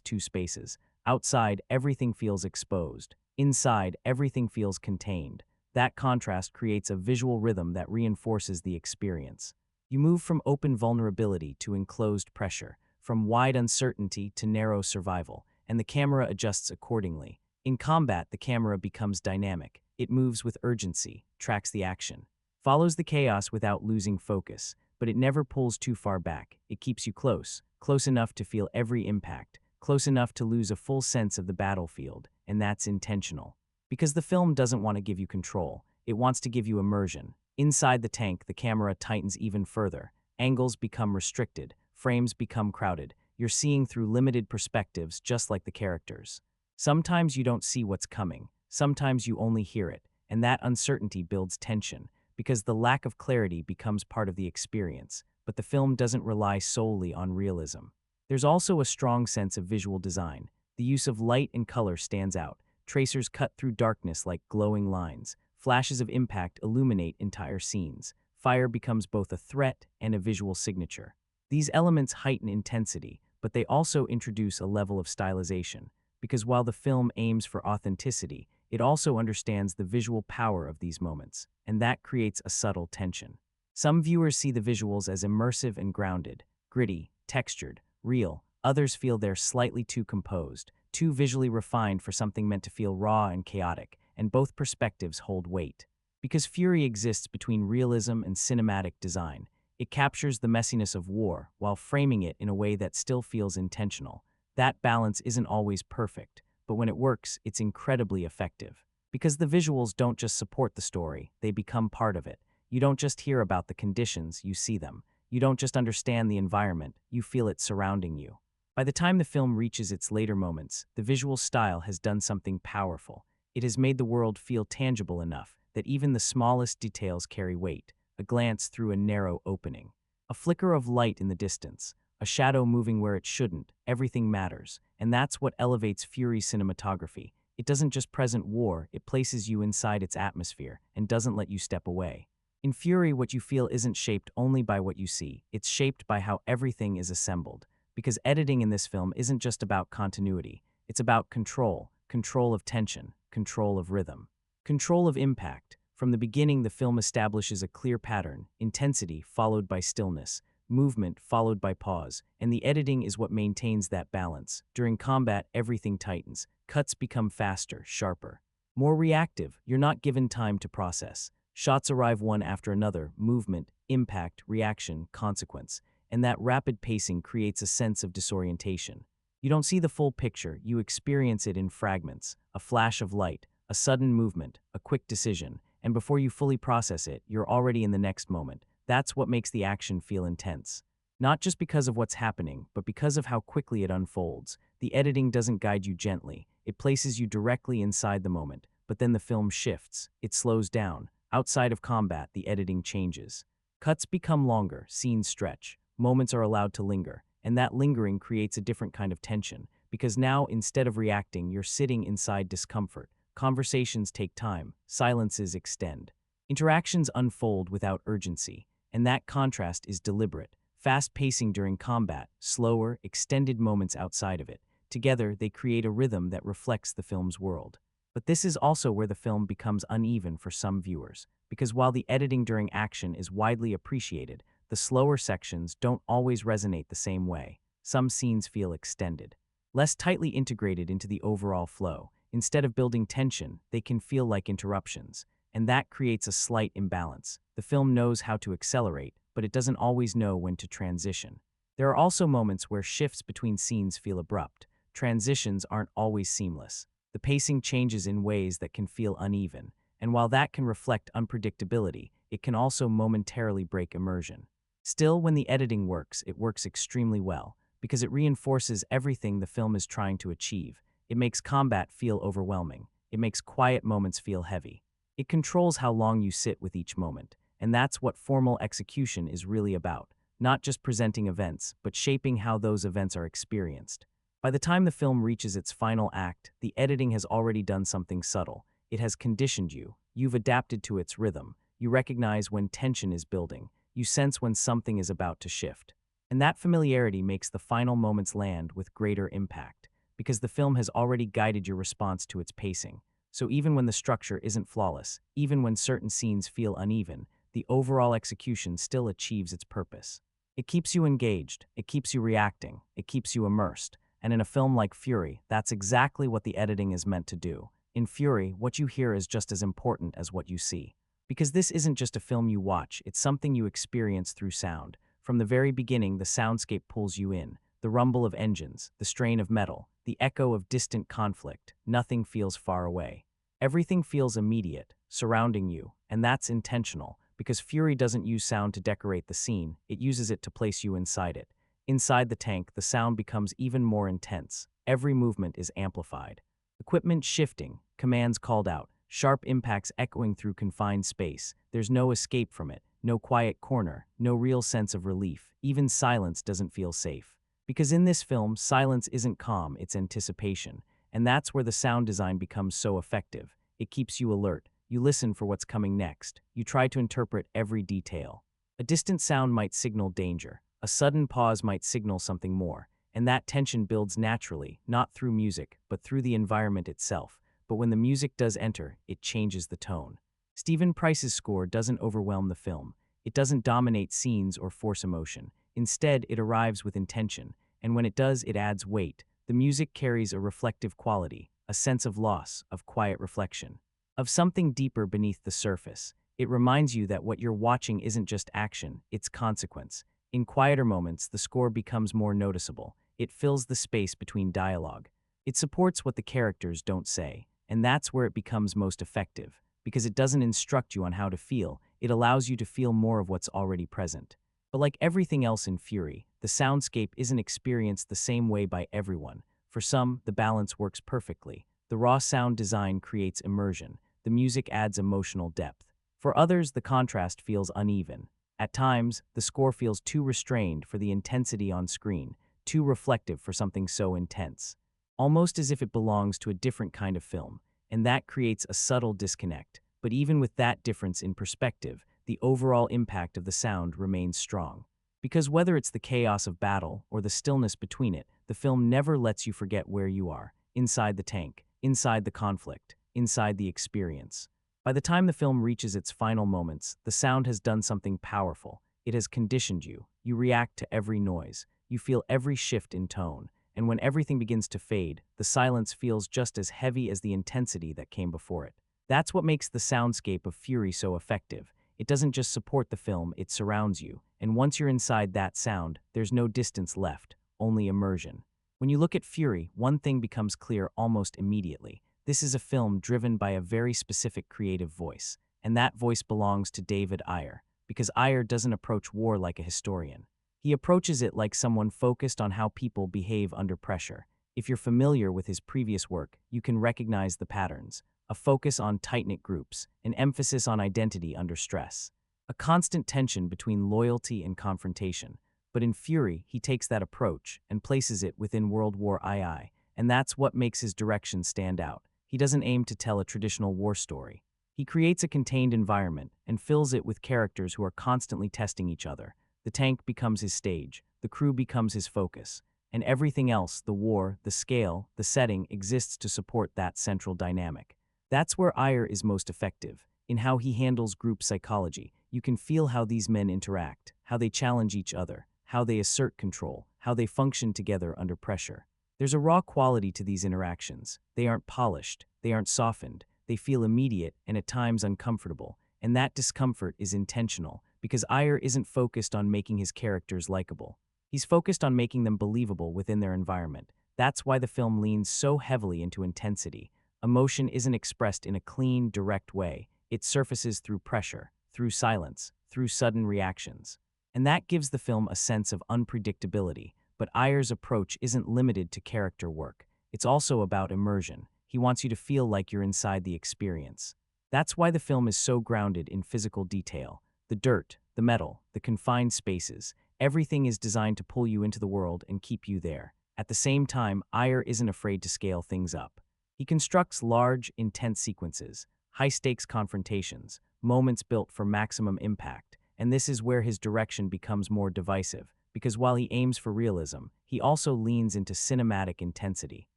S1: two spaces. Outside, everything feels exposed. Inside, everything feels contained. That contrast creates a visual rhythm that reinforces the experience. You move from open vulnerability to enclosed pressure, from wide uncertainty to narrow survival, and the camera adjusts accordingly. In combat, the camera becomes dynamic. It moves with urgency, tracks the action, follows the chaos without losing focus, but it never pulls too far back. It keeps you close, close enough to feel every impact, close enough to lose a full sense of the battlefield, and that's intentional. Because the film doesn't want to give you control, it wants to give you immersion. Inside the tank, the camera tightens even further. Angles become restricted, frames become crowded. You're seeing through limited perspectives just like the characters. Sometimes you don't see what's coming, sometimes you only hear it, and that uncertainty builds tension, because the lack of clarity becomes part of the experience, but the film doesn't rely solely on realism. There's also a strong sense of visual design. The use of light and color stands out. Tracers cut through darkness like glowing lines. Flashes of impact illuminate entire scenes. Fire becomes both a threat and a visual signature. These elements heighten intensity, but they also introduce a level of stylization, because while the film aims for authenticity, it also understands the visual power of these moments, and that creates a subtle tension. Some viewers see the visuals as immersive and grounded, gritty, textured, real. Others feel they're slightly too composed, too visually refined for something meant to feel raw and chaotic, and both perspectives hold weight. Because Fury exists between realism and cinematic design, it captures the messiness of war while framing it in a way that still feels intentional. That balance isn't always perfect, but when it works, it's incredibly effective. Because the visuals don't just support the story, they become part of it. You don't just hear about the conditions, you see them. You don't just understand the environment, you feel it surrounding you. By the time the film reaches its later moments, the visual style has done something powerful. It has made the world feel tangible enough that even the smallest details carry weight. A glance through a narrow opening, a flicker of light in the distance, a shadow moving where it shouldn't, everything matters. And that's what elevates Fury's cinematography. It doesn't just present war, it places you inside its atmosphere and doesn't let you step away. In Fury, what you feel isn't shaped only by what you see, it's shaped by how everything is assembled. Because editing in this film isn't just about continuity, it's about control, control of tension, control of rhythm, control of impact. From the beginning, the film establishes a clear pattern: intensity followed by stillness, movement followed by pause, and the editing is what maintains that balance. During combat, everything tightens. Cuts become faster, sharper, more reactive. You're not given time to process. Shots arrive one after another: movement, impact, reaction, consequence. And that rapid pacing creates a sense of disorientation. You don't see the full picture, you experience it in fragments: a flash of light, a sudden movement, a quick decision. And before you fully process it, you're already in the next moment. That's what makes the action feel intense. Not just because of what's happening, but because of how quickly it unfolds. The editing doesn't guide you gently. It places you directly inside the moment. But then the film shifts. It slows down. Outside of combat, the editing changes. Cuts become longer, scenes stretch, moments are allowed to linger. And that lingering creates a different kind of tension. Because now, instead of reacting, you're sitting inside discomfort. Conversations take time, silences extend. Interactions unfold without urgency, and that contrast is deliberate. Fast pacing during combat, slower, extended moments outside of it. Together, they create a rhythm that reflects the film's world. But this is also where the film becomes uneven for some viewers, because while the editing during action is widely appreciated, the slower sections don't always resonate the same way. Some scenes feel extended, less tightly integrated into the overall flow. Instead of building tension, they can feel like interruptions, and that creates a slight imbalance. The film knows how to accelerate, but it doesn't always know when to transition. There are also moments where shifts between scenes feel abrupt. Transitions aren't always seamless. The pacing changes in ways that can feel uneven, and while that can reflect unpredictability, it can also momentarily break immersion. Still, when the editing works, it works extremely well, because it reinforces everything the film is trying to achieve. It makes combat feel overwhelming. It makes quiet moments feel heavy. It controls how long you sit with each moment, and that's what formal execution is really about. Not just presenting events, but shaping how those events are experienced. By the time the film reaches its final act, the editing has already done something subtle. It has conditioned you. You've adapted to its rhythm. You recognize when tension is building. You sense when something is about to shift. And that familiarity makes the final moments land with greater impact, because the film has already guided your response to its pacing. So even when the structure isn't flawless, even when certain scenes feel uneven, the overall execution still achieves its purpose. It keeps you engaged, it keeps you reacting, it keeps you immersed. And in a film like Fury, that's exactly what the editing is meant to do. In Fury, what you hear is just as important as what you see. Because this isn't just a film you watch, it's something you experience through sound. From the very beginning, the soundscape pulls you in. the rumble of engines, the strain of metal, the echo of distant conflict. Nothing feels far away. Everything feels immediate, surrounding you, and that's intentional, because Fury doesn't use sound to decorate the scene, it uses it to place you inside it. Inside the tank, the sound becomes even more intense. Every movement is amplified. Equipment shifting, commands called out, sharp impacts echoing through confined space. There's no escape from it, no quiet corner, no real sense of relief. Even silence doesn't feel safe. Because in this film, silence isn't calm, it's anticipation. And that's where the sound design becomes so effective. It keeps you alert. You listen for what's coming next. You try to interpret every detail. A distant sound might signal danger. A sudden pause might signal something more. And that tension builds naturally, not through music, but through the environment itself. But when the music does enter, it changes the tone. Stephen Price's score doesn't overwhelm the film. It doesn't dominate scenes or force emotion. Instead, it arrives with intention. And when it does, it adds weight. The music carries a reflective quality, a sense of loss, of quiet reflection, of something deeper beneath the surface. It reminds you that what you're watching isn't just action, it's consequence. In quieter moments, the score becomes more noticeable. It fills the space between dialogue. It supports what the characters don't say, and that's where it becomes most effective. Because it doesn't instruct you on how to feel, it allows you to feel more of what's already present. But like everything else in Fury, the soundscape isn't experienced the same way by everyone. For some, the balance works perfectly. The raw sound design creates immersion. The music adds emotional depth. For others, the contrast feels uneven. At times, the score feels too restrained for the intensity on screen, too reflective for something so intense. Almost as if it belongs to a different kind of film, and that creates a subtle disconnect. But even with that difference in perspective, the overall impact of the sound remains strong. Because whether it's the chaos of battle or the stillness between it, the film never lets you forget where you are, inside the tank, inside the conflict, inside the experience. By the time the film reaches its final moments, the sound has done something powerful. It has conditioned you. You react to every noise. You feel every shift in tone. And when everything begins to fade, the silence feels just as heavy as the intensity that came before it. That's what makes the soundscape of Fury so effective. It doesn't just support the film, it surrounds you. And once you're inside that sound, there's no distance left, only immersion. When you look at Fury, one thing becomes clear almost immediately. This is a film driven by a very specific creative voice. And that voice belongs to David Ayer. Because Ayer doesn't approach war like a historian. He approaches it like someone focused on how people behave under pressure. If you're familiar with his previous work, you can recognize the patterns. A focus on tight-knit groups, an emphasis on identity under stress, a constant tension between loyalty and confrontation. But in Fury, he takes that approach and places it within World War II, and that's what makes his direction stand out. He doesn't aim to tell a traditional war story. He creates a contained environment and fills it with characters who are constantly testing each other. The tank becomes his stage, the crew becomes his focus, and everything else, the war, the scale, the setting, exists to support that central dynamic. That's where Ayer is most effective, in how he handles group psychology. You can feel how these men interact, how they challenge each other, how they assert control, how they function together under pressure. There's a raw quality to these interactions. They aren't polished, they aren't softened, they feel immediate and at times uncomfortable, and that discomfort is intentional, because Ayer isn't focused on making his characters likable. He's focused on making them believable within their environment. That's why the film leans so heavily into intensity. Emotion isn't expressed in a clean, direct way. It surfaces through pressure, through silence, through sudden reactions. And that gives the film a sense of unpredictability. But Ayer's approach isn't limited to character work. It's also about immersion. He wants you to feel like you're inside the experience. That's why the film is so grounded in physical detail. The dirt, the metal, the confined spaces, everything is designed to pull you into the world and keep you there. At the same time, Ayer isn't afraid to scale things up. He constructs large, intense sequences, high-stakes confrontations, moments built for maximum impact, and this is where his direction becomes more divisive, because while he aims for realism, he also leans into cinematic intensity.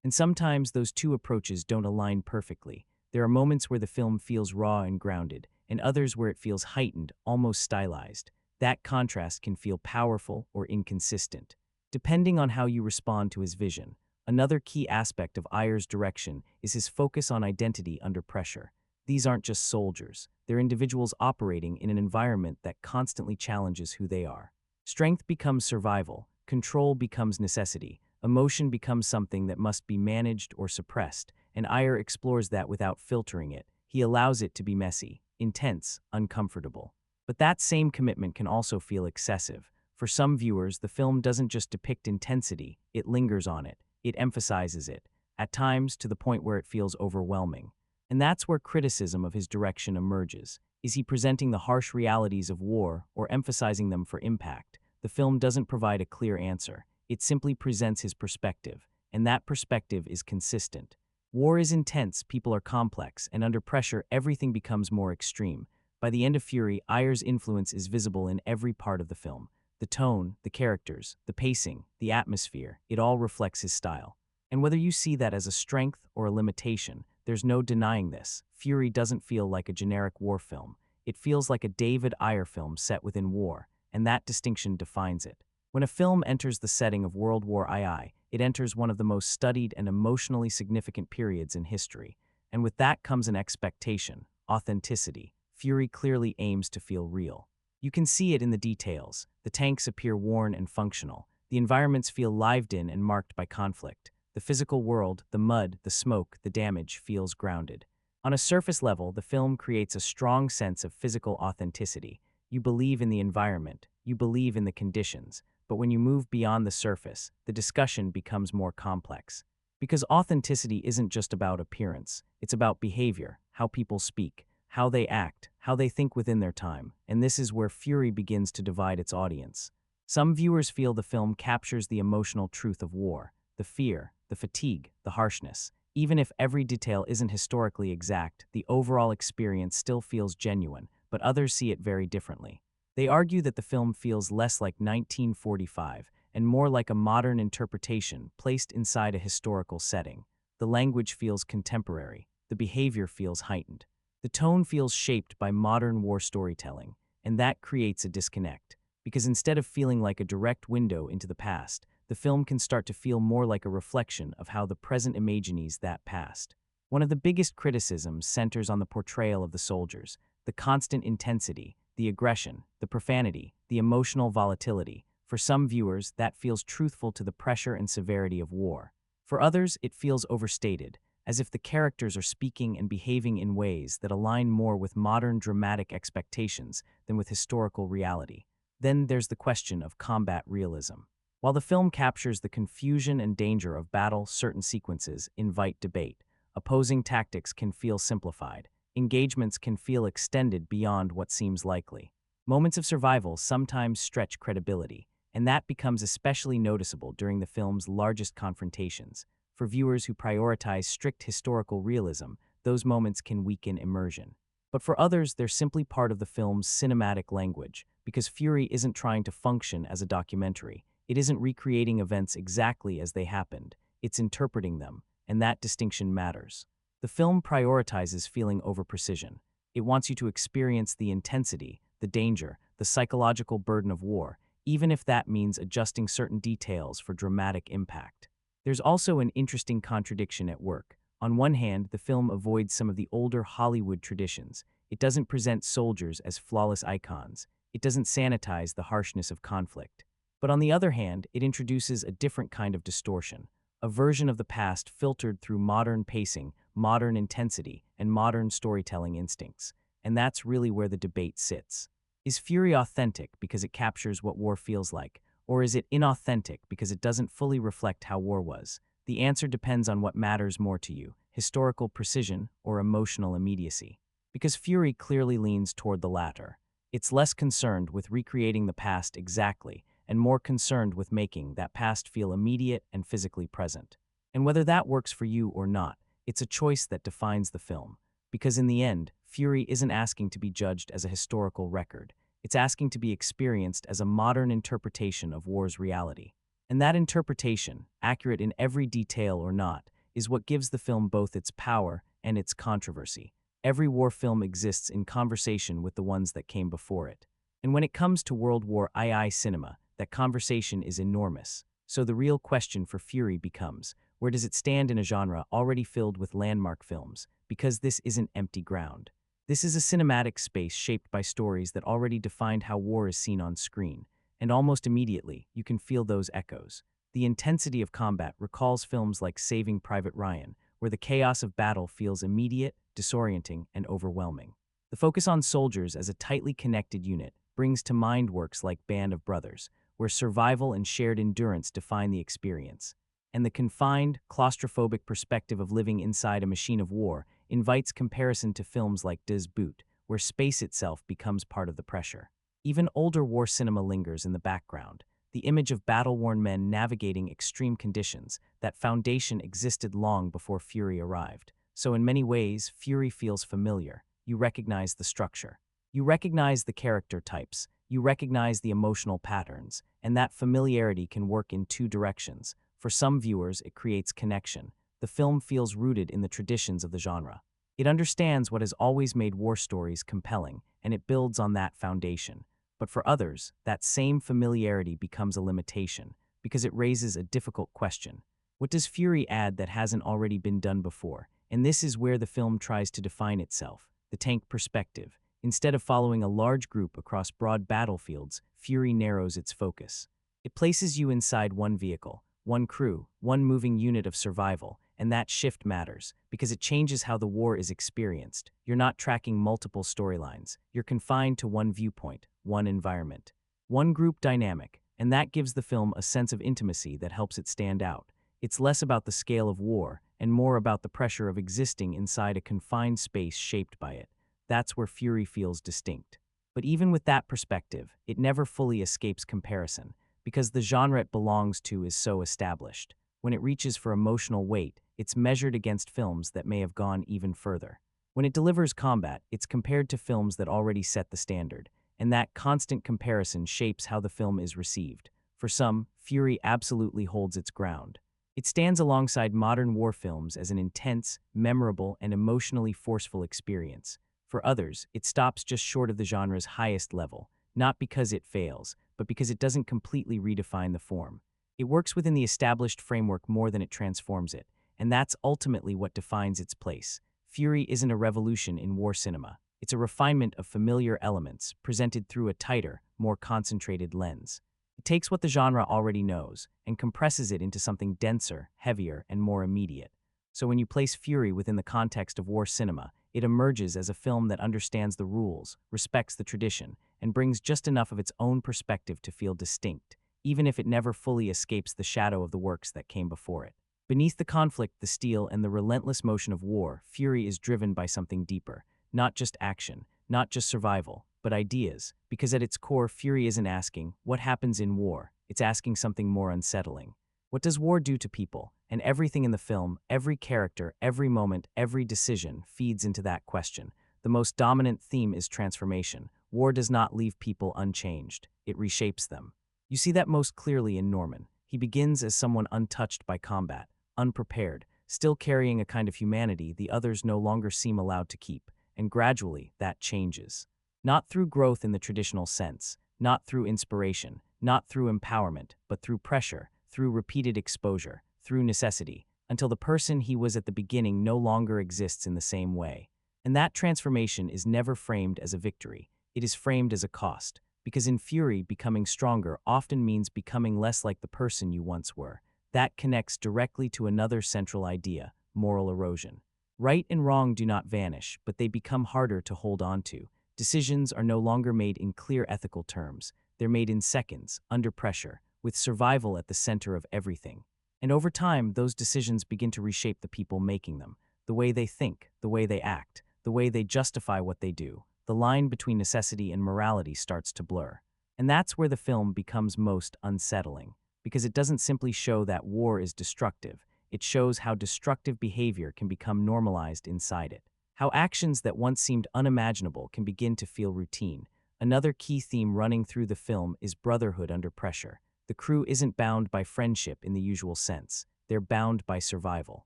S1: And sometimes those two approaches don't align perfectly. There are moments where the film feels raw and grounded, and others where it feels heightened, almost stylized. That contrast can feel powerful or inconsistent, depending on how you respond to his vision. Another key aspect of Ayer's direction is his focus on identity under pressure. These aren't just soldiers, they're individuals operating in an environment that constantly challenges who they are. Strength becomes survival, control becomes necessity, emotion becomes something that must be managed or suppressed, and Ayer explores that without filtering it. He allows it to be messy, intense, uncomfortable. But that same commitment can also feel excessive. For some viewers, the film doesn't just depict intensity, it lingers on it, it emphasizes it, at times to the point where it feels overwhelming. And that's where criticism of his direction emerges. Is he presenting the harsh realities of war or emphasizing them for impact? The film doesn't provide a clear answer. It simply presents his perspective, and that perspective is consistent. War is intense, people are complex, and under pressure, everything becomes more extreme. By the end of Fury, Ayer's influence is visible in every part of the film. The tone, the characters, the pacing, the atmosphere, it all reflects his style. And whether you see that as a strength or a limitation, there's no denying this. Fury doesn't feel like a generic war film. It feels like a David Ayer film set within war, and that distinction defines it. When a film enters the setting of World War II, it enters one of the most studied and emotionally significant periods in history. And with that comes an expectation, authenticity. Fury clearly aims to feel real. You can see it in the details. The tanks appear worn and functional. The environments feel lived in and marked by conflict. The physical world, the mud, the smoke, the damage feels grounded. On a surface level, the film creates a strong sense of physical authenticity. You believe in the environment, you believe in the conditions, but when you move beyond the surface, the discussion becomes more complex. Because authenticity isn't just about appearance, it's about behavior, how people speak, how they act, how they think within their time, and this is where Fury begins to divide its audience. Some viewers feel the film captures the emotional truth of war, the fear, the fatigue, the harshness. Even if every detail isn't historically exact, the overall experience still feels genuine, but others see it very differently. They argue that the film feels less like 1945 and more like a modern interpretation placed inside a historical setting. The language feels contemporary, the behavior feels heightened. The tone feels shaped by modern war storytelling, and that creates a disconnect. Because instead of feeling like a direct window into the past, the film can start to feel more like a reflection of how the present imagines that past. One of the biggest criticisms centers on the portrayal of the soldiers, the constant intensity, the aggression, the profanity, the emotional volatility. For some viewers, that feels truthful to the pressure and severity of war. For others, it feels overstated, as if the characters are speaking and behaving in ways that align more with modern dramatic expectations than with historical reality. Then there's the question of combat realism. While the film captures the confusion and danger of battle, certain sequences invite debate. Opposing tactics can feel simplified. Engagements can feel extended beyond what seems likely. Moments of survival sometimes stretch credibility, and that becomes especially noticeable during the film's largest confrontations. For viewers who prioritize strict historical realism, those moments can weaken immersion. But for others, they're simply part of the film's cinematic language, because Fury isn't trying to function as a documentary. It isn't recreating events exactly as they happened. It's interpreting them, and that distinction matters. The film prioritizes feeling over precision. It wants you to experience the intensity, the danger, the psychological burden of war, even if that means adjusting certain details for dramatic impact. There's also an interesting contradiction at work. On one hand, the film avoids some of the older Hollywood traditions. It doesn't present soldiers as flawless icons. It doesn't sanitize the harshness of conflict. But on the other hand, it introduces a different kind of distortion, a version of the past filtered through modern pacing, modern intensity, and modern storytelling instincts. And that's really where the debate sits. Is Fury authentic because it captures what war feels like, or is it inauthentic because it doesn't fully reflect how war was? The answer depends on what matters more to you, historical precision or emotional immediacy. Because Fury clearly leans toward the latter. It's less concerned with recreating the past exactly, and more concerned with making that past feel immediate and physically present. And whether that works for you or not, it's a choice that defines the film. Because in the end, Fury isn't asking to be judged as a historical record. It's asking to be experienced as a modern interpretation of war's reality. And that interpretation, accurate in every detail or not, is what gives the film both its power and its controversy. Every war film exists in conversation with the ones that came before it. And when it comes to World War II cinema, that conversation is enormous. So the real question for Fury becomes, where does it stand in a genre already filled with landmark films? Because this isn't empty ground. This is a cinematic space shaped by stories that already defined how war is seen on screen. and almost immediately, you can feel those echoes. The intensity of combat recalls films like Saving Private Ryan, where the chaos of battle feels immediate, disorienting, and overwhelming. The focus on soldiers as a tightly connected unit brings to mind works like Band of Brothers, where survival and shared endurance define the experience. And the confined, claustrophobic perspective of living inside a machine of war invites comparison to films like Des Boot, where space itself becomes part of the pressure. Even older war cinema lingers in the background. The image of battle-worn men navigating extreme conditions, that foundation existed long before Fury arrived. So in many ways, Fury feels familiar. You recognize the structure. You recognize the character types. You recognize the emotional patterns. And that familiarity can work in two directions. For some viewers, it creates connection. The film feels rooted in the traditions of the genre. It understands what has always made war stories compelling, and it builds on that foundation. But for others, that same familiarity becomes a limitation, because it raises a difficult question. What does Fury add that hasn't already been done before? And this is where the film tries to define itself, the tank perspective. Instead of following a large group across broad battlefields, Fury narrows its focus. It places you inside one vehicle, one crew, one moving unit of survival, and that shift matters, because it changes how the war is experienced. You're not tracking multiple storylines. You're confined to one viewpoint, one environment, one group dynamic, and that gives the film a sense of intimacy that helps it stand out. It's less about the scale of war, and more about the pressure of existing inside a confined space shaped by it. That's where Fury feels distinct. But even with that perspective, it never fully escapes comparison, because the genre it belongs to is so established. When it reaches for emotional weight, it's measured against films that may have gone even further. When it delivers combat, it's compared to films that already set the standard, and that constant comparison shapes how the film is received. For some, Fury absolutely holds its ground. It stands alongside modern war films as an intense, memorable, and emotionally forceful experience. For others, it stops just short of the genre's highest level, not because it fails, but because it doesn't completely redefine the form. It works within the established framework more than it transforms it, and that's ultimately what defines its place. Fury isn't a revolution in war cinema. It's a refinement of familiar elements, presented through a tighter, more concentrated lens. It takes what the genre already knows and compresses it into something denser, heavier, and more immediate. So when you place Fury within the context of war cinema, it emerges as a film that understands the rules, respects the tradition, and brings just enough of its own perspective to feel distinct, even if it never fully escapes the shadow of the works that came before it. Beneath the conflict, the steel, and the relentless motion of war, Fury is driven by something deeper. Not just action, not just survival, but ideas. Because at its core, Fury isn't asking, what happens in war? It's asking something more unsettling. What does war do to people? And everything in the film, every character, every moment, every decision feeds into that question. The most dominant theme is transformation. War does not leave people unchanged. It reshapes them. You see that most clearly in Norman. He begins as someone untouched by combat, unprepared, still carrying a kind of humanity the others no longer seem allowed to keep. And gradually, that changes. Not through growth in the traditional sense, not through inspiration, not through empowerment, but through pressure, through repeated exposure, through necessity, until the person he was at the beginning no longer exists in the same way. And that transformation is never framed as a victory. It is framed as a cost, because in Fury, becoming stronger often means becoming less like the person you once were. That connects directly to another central idea, moral erosion. Right and wrong do not vanish, but they become harder to hold on to. Decisions are no longer made in clear ethical terms. They're made in seconds, under pressure, with survival at the center of everything. And over time, those decisions begin to reshape the people making them, the way they think, the way they act, the way they justify what they do. The line between necessity and morality starts to blur. And that's where the film becomes most unsettling, because it doesn't simply show that war is destructive. It shows how destructive behavior can become normalized inside it, how actions that once seemed unimaginable can begin to feel routine. Another key theme running through the film is brotherhood under pressure. The crew isn't bound by friendship in the usual sense. They're bound by survival.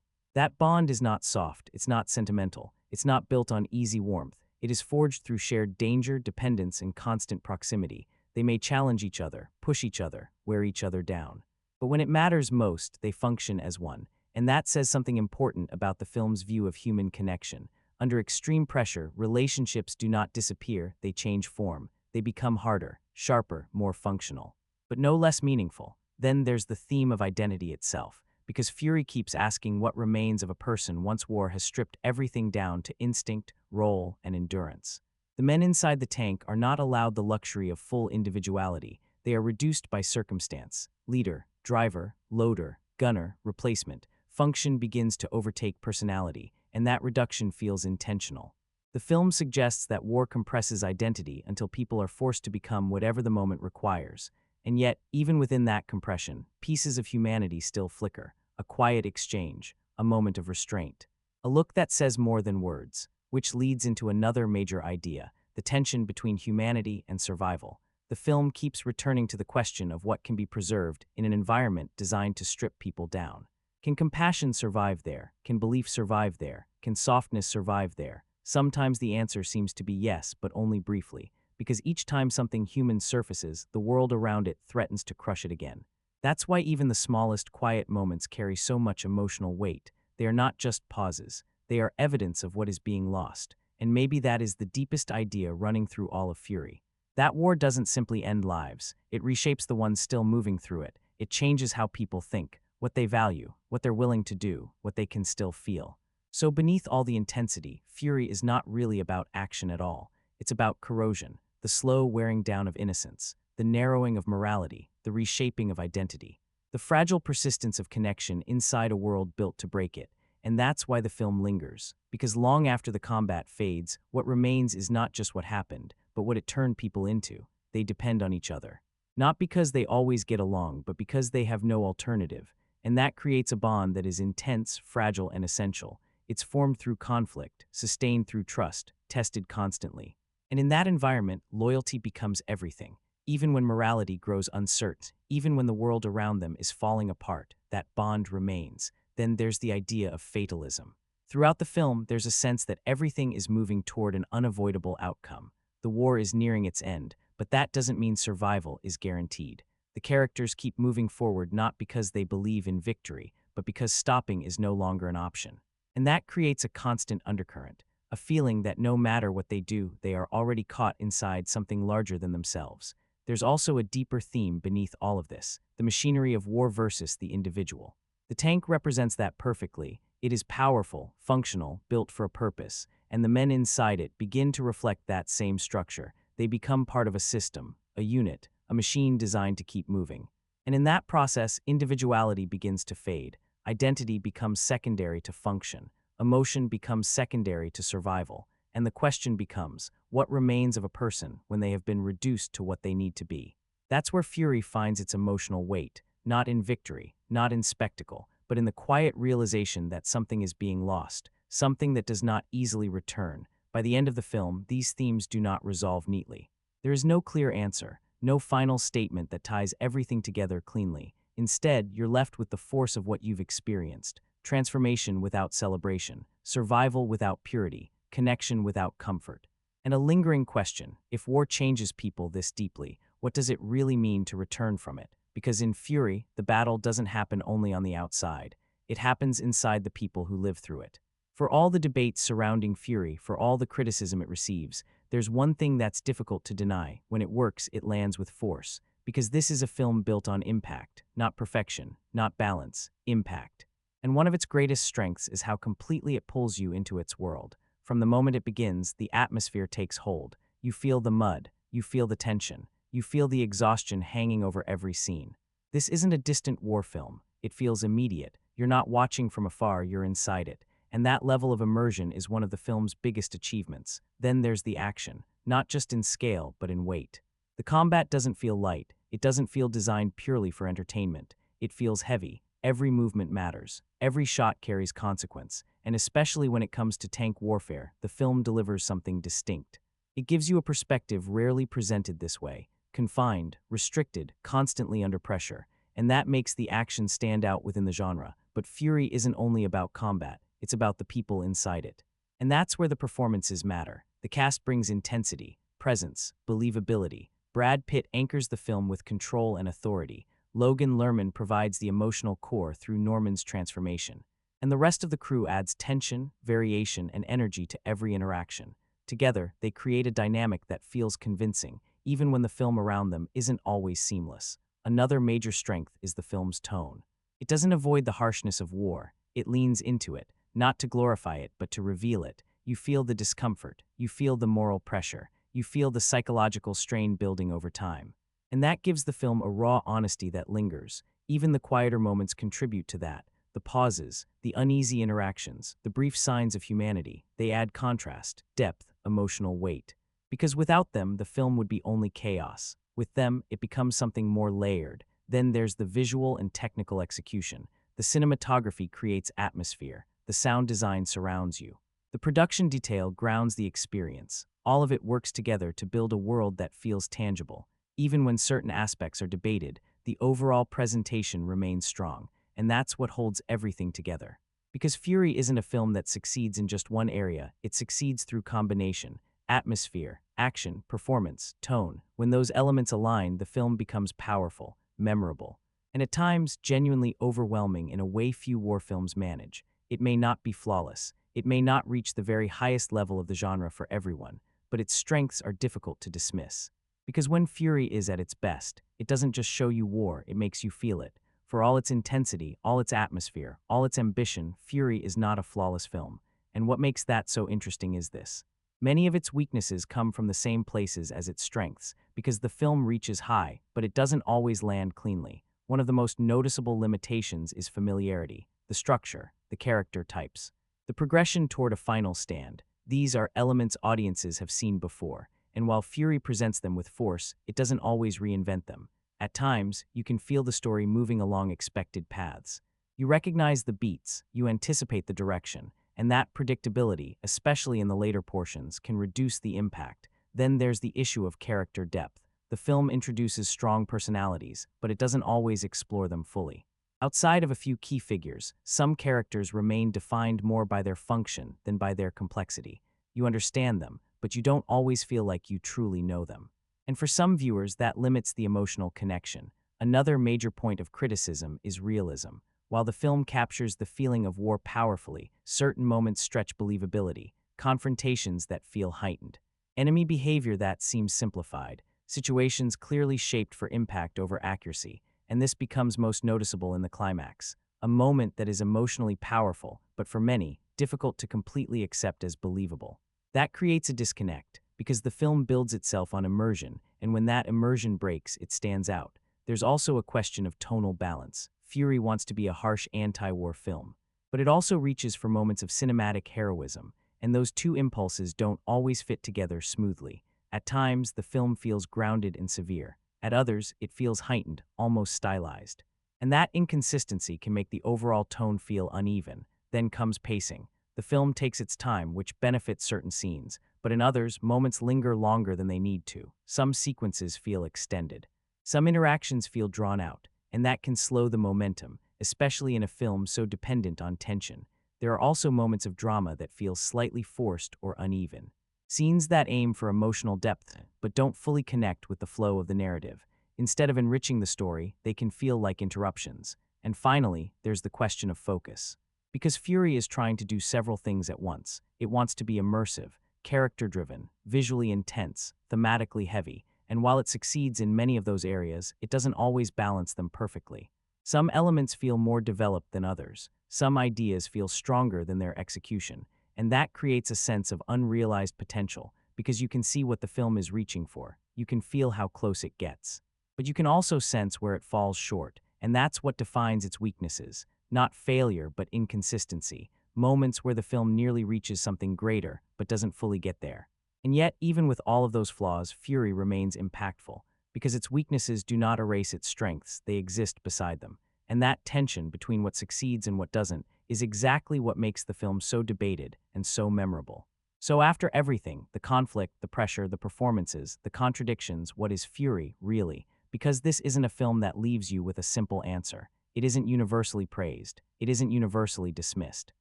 S1: That bond is not soft, it's not sentimental, it's not built on easy warmth. It is forged through shared danger, dependence, and constant proximity. They may challenge each other, push each other, wear each other down. But when it matters most, they function as one. And that says something important about the film's view of human connection. Under extreme pressure, relationships do not disappear, they change form. They become harder, sharper, more functional. but no less meaningful. Then there's the theme of identity itself, because Fury keeps asking what remains of a person once war has stripped everything down to instinct, role, and endurance. The men inside the tank are not allowed the luxury of full individuality. They are reduced by circumstance. Leader, driver, loader, gunner, replacement. Function begins to overtake personality, and that reduction feels intentional. The film suggests that war compresses identity until people are forced to become whatever the moment requires. And yet, even within that compression, pieces of humanity still flicker. A quiet exchange, a moment of restraint. A look that says more than words, which leads into another major idea, the tension between humanity and survival. The film keeps returning to the question of what can be preserved in an environment designed to strip people down. Can compassion survive there? Can belief survive there? Can softness survive there? Sometimes the answer seems to be yes, but only briefly, because each time something human surfaces, the world around it threatens to crush it again. That's why even the smallest quiet moments carry so much emotional weight. They are not just pauses. They are evidence of what is being lost. And maybe that is the deepest idea running through all of Fury. That war doesn't simply end lives. It reshapes the ones still moving through it. It changes how people think, what they value, what they're willing to do, what they can still feel. So beneath all the intensity, Fury is not really about action at all. It's about corrosion, the slow wearing down of innocence, the narrowing of morality, the reshaping of identity, the fragile persistence of connection inside a world built to break it. And that's why the film lingers, because long after the combat fades, what remains is not just what happened, but what it turned people into. They depend on each other. Not because they always get along, but because they have no alternative. And that creates a bond that is intense, fragile, and essential. It's formed through conflict, sustained through trust, tested constantly. And in that environment, loyalty becomes everything. Even when morality grows uncertain, even when the world around them is falling apart, that bond remains. Then there's the idea of fatalism. Throughout the film, there's a sense that everything is moving toward an unavoidable outcome. The war is nearing its end, but that doesn't mean survival is guaranteed. The characters keep moving forward not because they believe in victory, but because stopping is no longer an option. And that creates a constant undercurrent, a feeling that no matter what they do, they are already caught inside something larger than themselves. There's also a deeper theme beneath all of this, the machinery of war versus the individual. The tank represents that perfectly. It is powerful, functional, built for a purpose, and the men inside it begin to reflect that same structure. They become part of a system, a unit, a machine designed to keep moving. And in that process, individuality begins to fade. Identity becomes secondary to function. Emotion becomes secondary to survival. And the question becomes, what remains of a person when they have been reduced to what they need to be? That's where Fury finds its emotional weight, not in victory, not in spectacle, but in the quiet realization that something is being lost, something that does not easily return. By the end of the film, these themes do not resolve neatly. There is no clear answer, no final statement that ties everything together cleanly. Instead, you're left with the force of what you've experienced, transformation without celebration, survival without purity, connection without comfort. And a lingering question, if war changes people this deeply, what does it really mean to return from it? Because in Fury, the battle doesn't happen only on the outside. It happens inside the people who live through it. For all the debates surrounding Fury, for all the criticism it receives, there's one thing that's difficult to deny. When it works, it lands with force. Because this is a film built on impact, not perfection, not balance, impact. And one of its greatest strengths is how completely it pulls you into its world. From the moment it begins, the atmosphere takes hold. You feel the mud, you feel the tension, you feel the exhaustion hanging over every scene. This isn't a distant war film. It feels immediate. You're not watching from afar, you're inside it. And that level of immersion is one of the film's biggest achievements. Then there's the action, not just in scale, but in weight. The combat doesn't feel light. It doesn't feel designed purely for entertainment. It feels heavy. Every movement matters. Every shot carries consequence. And especially when it comes to tank warfare, the film delivers something distinct. It gives you a perspective rarely presented this way. Confined, restricted, constantly under pressure. And that makes the action stand out within the genre. But Fury isn't only about combat. It's about the people inside it. And that's where the performances matter. The cast brings intensity, presence, believability. Brad Pitt anchors the film with control and authority. Logan Lerman provides the emotional core through Norman's transformation. And the rest of the crew adds tension, variation, and energy to every interaction. Together, they create a dynamic that feels convincing, even when the film around them isn't always seamless. another major strength is the film's tone. It doesn't avoid the harshness of war, it leans into it, not to glorify it but to reveal it. You feel the discomfort, you feel the moral pressure, you feel the psychological strain building over time. And that gives the film a raw honesty that lingers. Even the quieter moments contribute to that. The pauses, the uneasy interactions, the brief signs of humanity, they add contrast, depth, emotional weight. Because without them, the film would be only chaos. With them, it becomes something more layered. Then there's the visual and technical execution. The cinematography creates atmosphere. The sound design surrounds you. The production detail grounds the experience. All of it works together to build a world that feels tangible. Even when certain aspects are debated, the overall presentation remains strong, and that's what holds everything together. Because Fury isn't a film that succeeds in just one area, it succeeds through combination. Atmosphere, action, performance, tone. When those elements align, the film becomes powerful, memorable, and at times genuinely overwhelming in a way few war films manage. It may not be flawless, it may not reach the very highest level of the genre for everyone, but its strengths are difficult to dismiss. Because when Fury is at its best, it doesn't just show you war, it makes you feel it. For all its intensity, all its atmosphere, all its ambition, Fury is not a flawless film. And what makes that so interesting is this. Many of its weaknesses come from the same places as its strengths, because the film reaches high, but it doesn't always land cleanly. One of the most noticeable limitations is familiarity, the structure, the character types, the progression toward a final stand. These are elements audiences have seen before, and while Fury presents them with force, it doesn't always reinvent them. At times, you can feel the story moving along expected paths. You recognize the beats, you anticipate the direction, and that predictability, especially in the later portions, can reduce the impact. Then there's the issue of character depth. The film introduces strong personalities, but it doesn't always explore them fully. Outside of a few key figures, some characters remain defined more by their function than by their complexity. You understand them, but you don't always feel like you truly know them. And for some viewers, that limits the emotional connection. Another major point of criticism is realism. While the film captures the feeling of war powerfully, certain moments stretch believability, confrontations that feel heightened, enemy behavior that seems simplified, situations clearly shaped for impact over accuracy, and this becomes most noticeable in the climax, a moment that is emotionally powerful, but for many, difficult to completely accept as believable. That creates a disconnect, because the film builds itself on immersion, and when that immersion breaks, it stands out. There's also a question of tonal balance. Fury wants to be a harsh anti-war film, but it also reaches for moments of cinematic heroism, and those two impulses don't always fit together smoothly. At times, the film feels grounded and severe. At others, it feels heightened, almost stylized. And that inconsistency can make the overall tone feel uneven. Then comes pacing. The film takes its time, which benefits certain scenes, but in others, moments linger longer than they need to. Some sequences feel extended. Some interactions feel drawn out, and that can slow the momentum, especially in a film so dependent on tension. There are also moments of drama that feel slightly forced or uneven. Scenes that aim for emotional depth but don't fully connect with the flow of the narrative. Instead of enriching the story, they can feel like interruptions. And finally, there's the question of focus. Because Fury is trying to do several things at once. It wants to be immersive, character-driven, visually intense, thematically heavy, and while it succeeds in many of those areas, it doesn't always balance them perfectly. Some elements feel more developed than others. Some ideas feel stronger than their execution, and that creates a sense of unrealized potential because you can see what the film is reaching for. You can feel how close it gets. But you can also sense where it falls short, and that's what defines its weaknesses. Not failure, but inconsistency. Moments where the film nearly reaches something greater, but doesn't fully get there. And yet, even with all of those flaws, Fury remains impactful, because its weaknesses do not erase its strengths, they exist beside them. And that tension between what succeeds and what doesn't is exactly what makes the film so debated and so memorable. So after everything, the conflict, the pressure, the performances, the contradictions, what is Fury, really? Because this isn't a film that leaves you with a simple answer. It isn't universally praised. It isn't universally dismissed.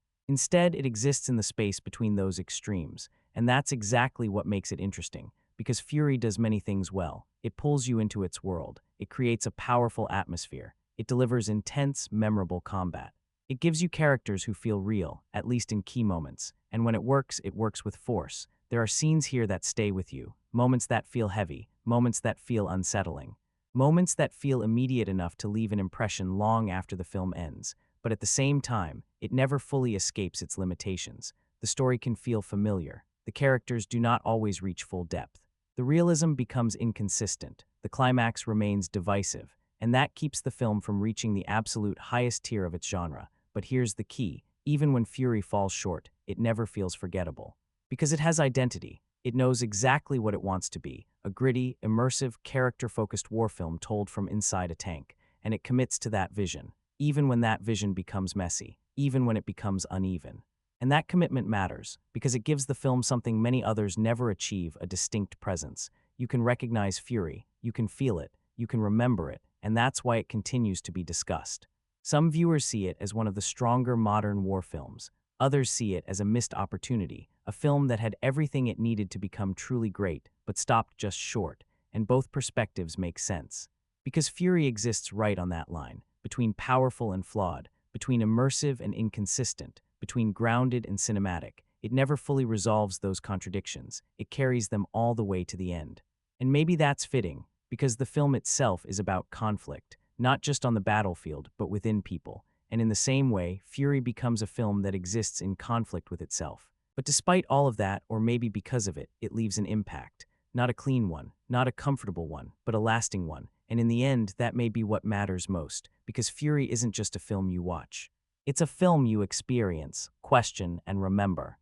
S1: Instead, it exists in the space between those extremes, and that's exactly what makes it interesting, because Fury does many things well. It pulls you into its world. It creates a powerful atmosphere. It delivers intense, memorable combat. It gives you characters who feel real, at least in key moments, and when it works with force. There are scenes here that stay with you, moments that feel heavy, moments that feel unsettling. Moments that feel immediate enough to leave an impression long after the film ends, but at the same time, it never fully escapes its limitations. The story can feel familiar. The characters do not always reach full depth. The realism becomes inconsistent. The climax remains divisive, and that keeps the film from reaching the absolute highest tier of its genre. But here's the key. Even when Fury falls short, it never feels forgettable. Because it has identity. It knows exactly what it wants to be, a gritty, immersive, character-focused war film told from inside a tank, and it commits to that vision, even when that vision becomes messy, even when it becomes uneven. And that commitment matters, because it gives the film something many others never achieve, a distinct presence. You can recognize Fury, you can feel it, you can remember it, and that's why it continues to be discussed. Some viewers see it as one of the stronger modern war films. Others see it as a missed opportunity, a film that had everything it needed to become truly great, but stopped just short, and both perspectives make sense. Because Fury exists right on that line, between powerful and flawed, between immersive and inconsistent, between grounded and cinematic. It never fully resolves those contradictions. It carries them all the way to the end. And maybe that's fitting, because the film itself is about conflict, not just on the battlefield, but within people. And in the same way, Fury becomes a film that exists in conflict with itself. But despite all of that, or maybe because of it, it leaves an impact. Not a clean one, not a comfortable one, but a lasting one. And in the end, that may be what matters most, because Fury isn't just a film you watch. It's a film you experience, question, and remember.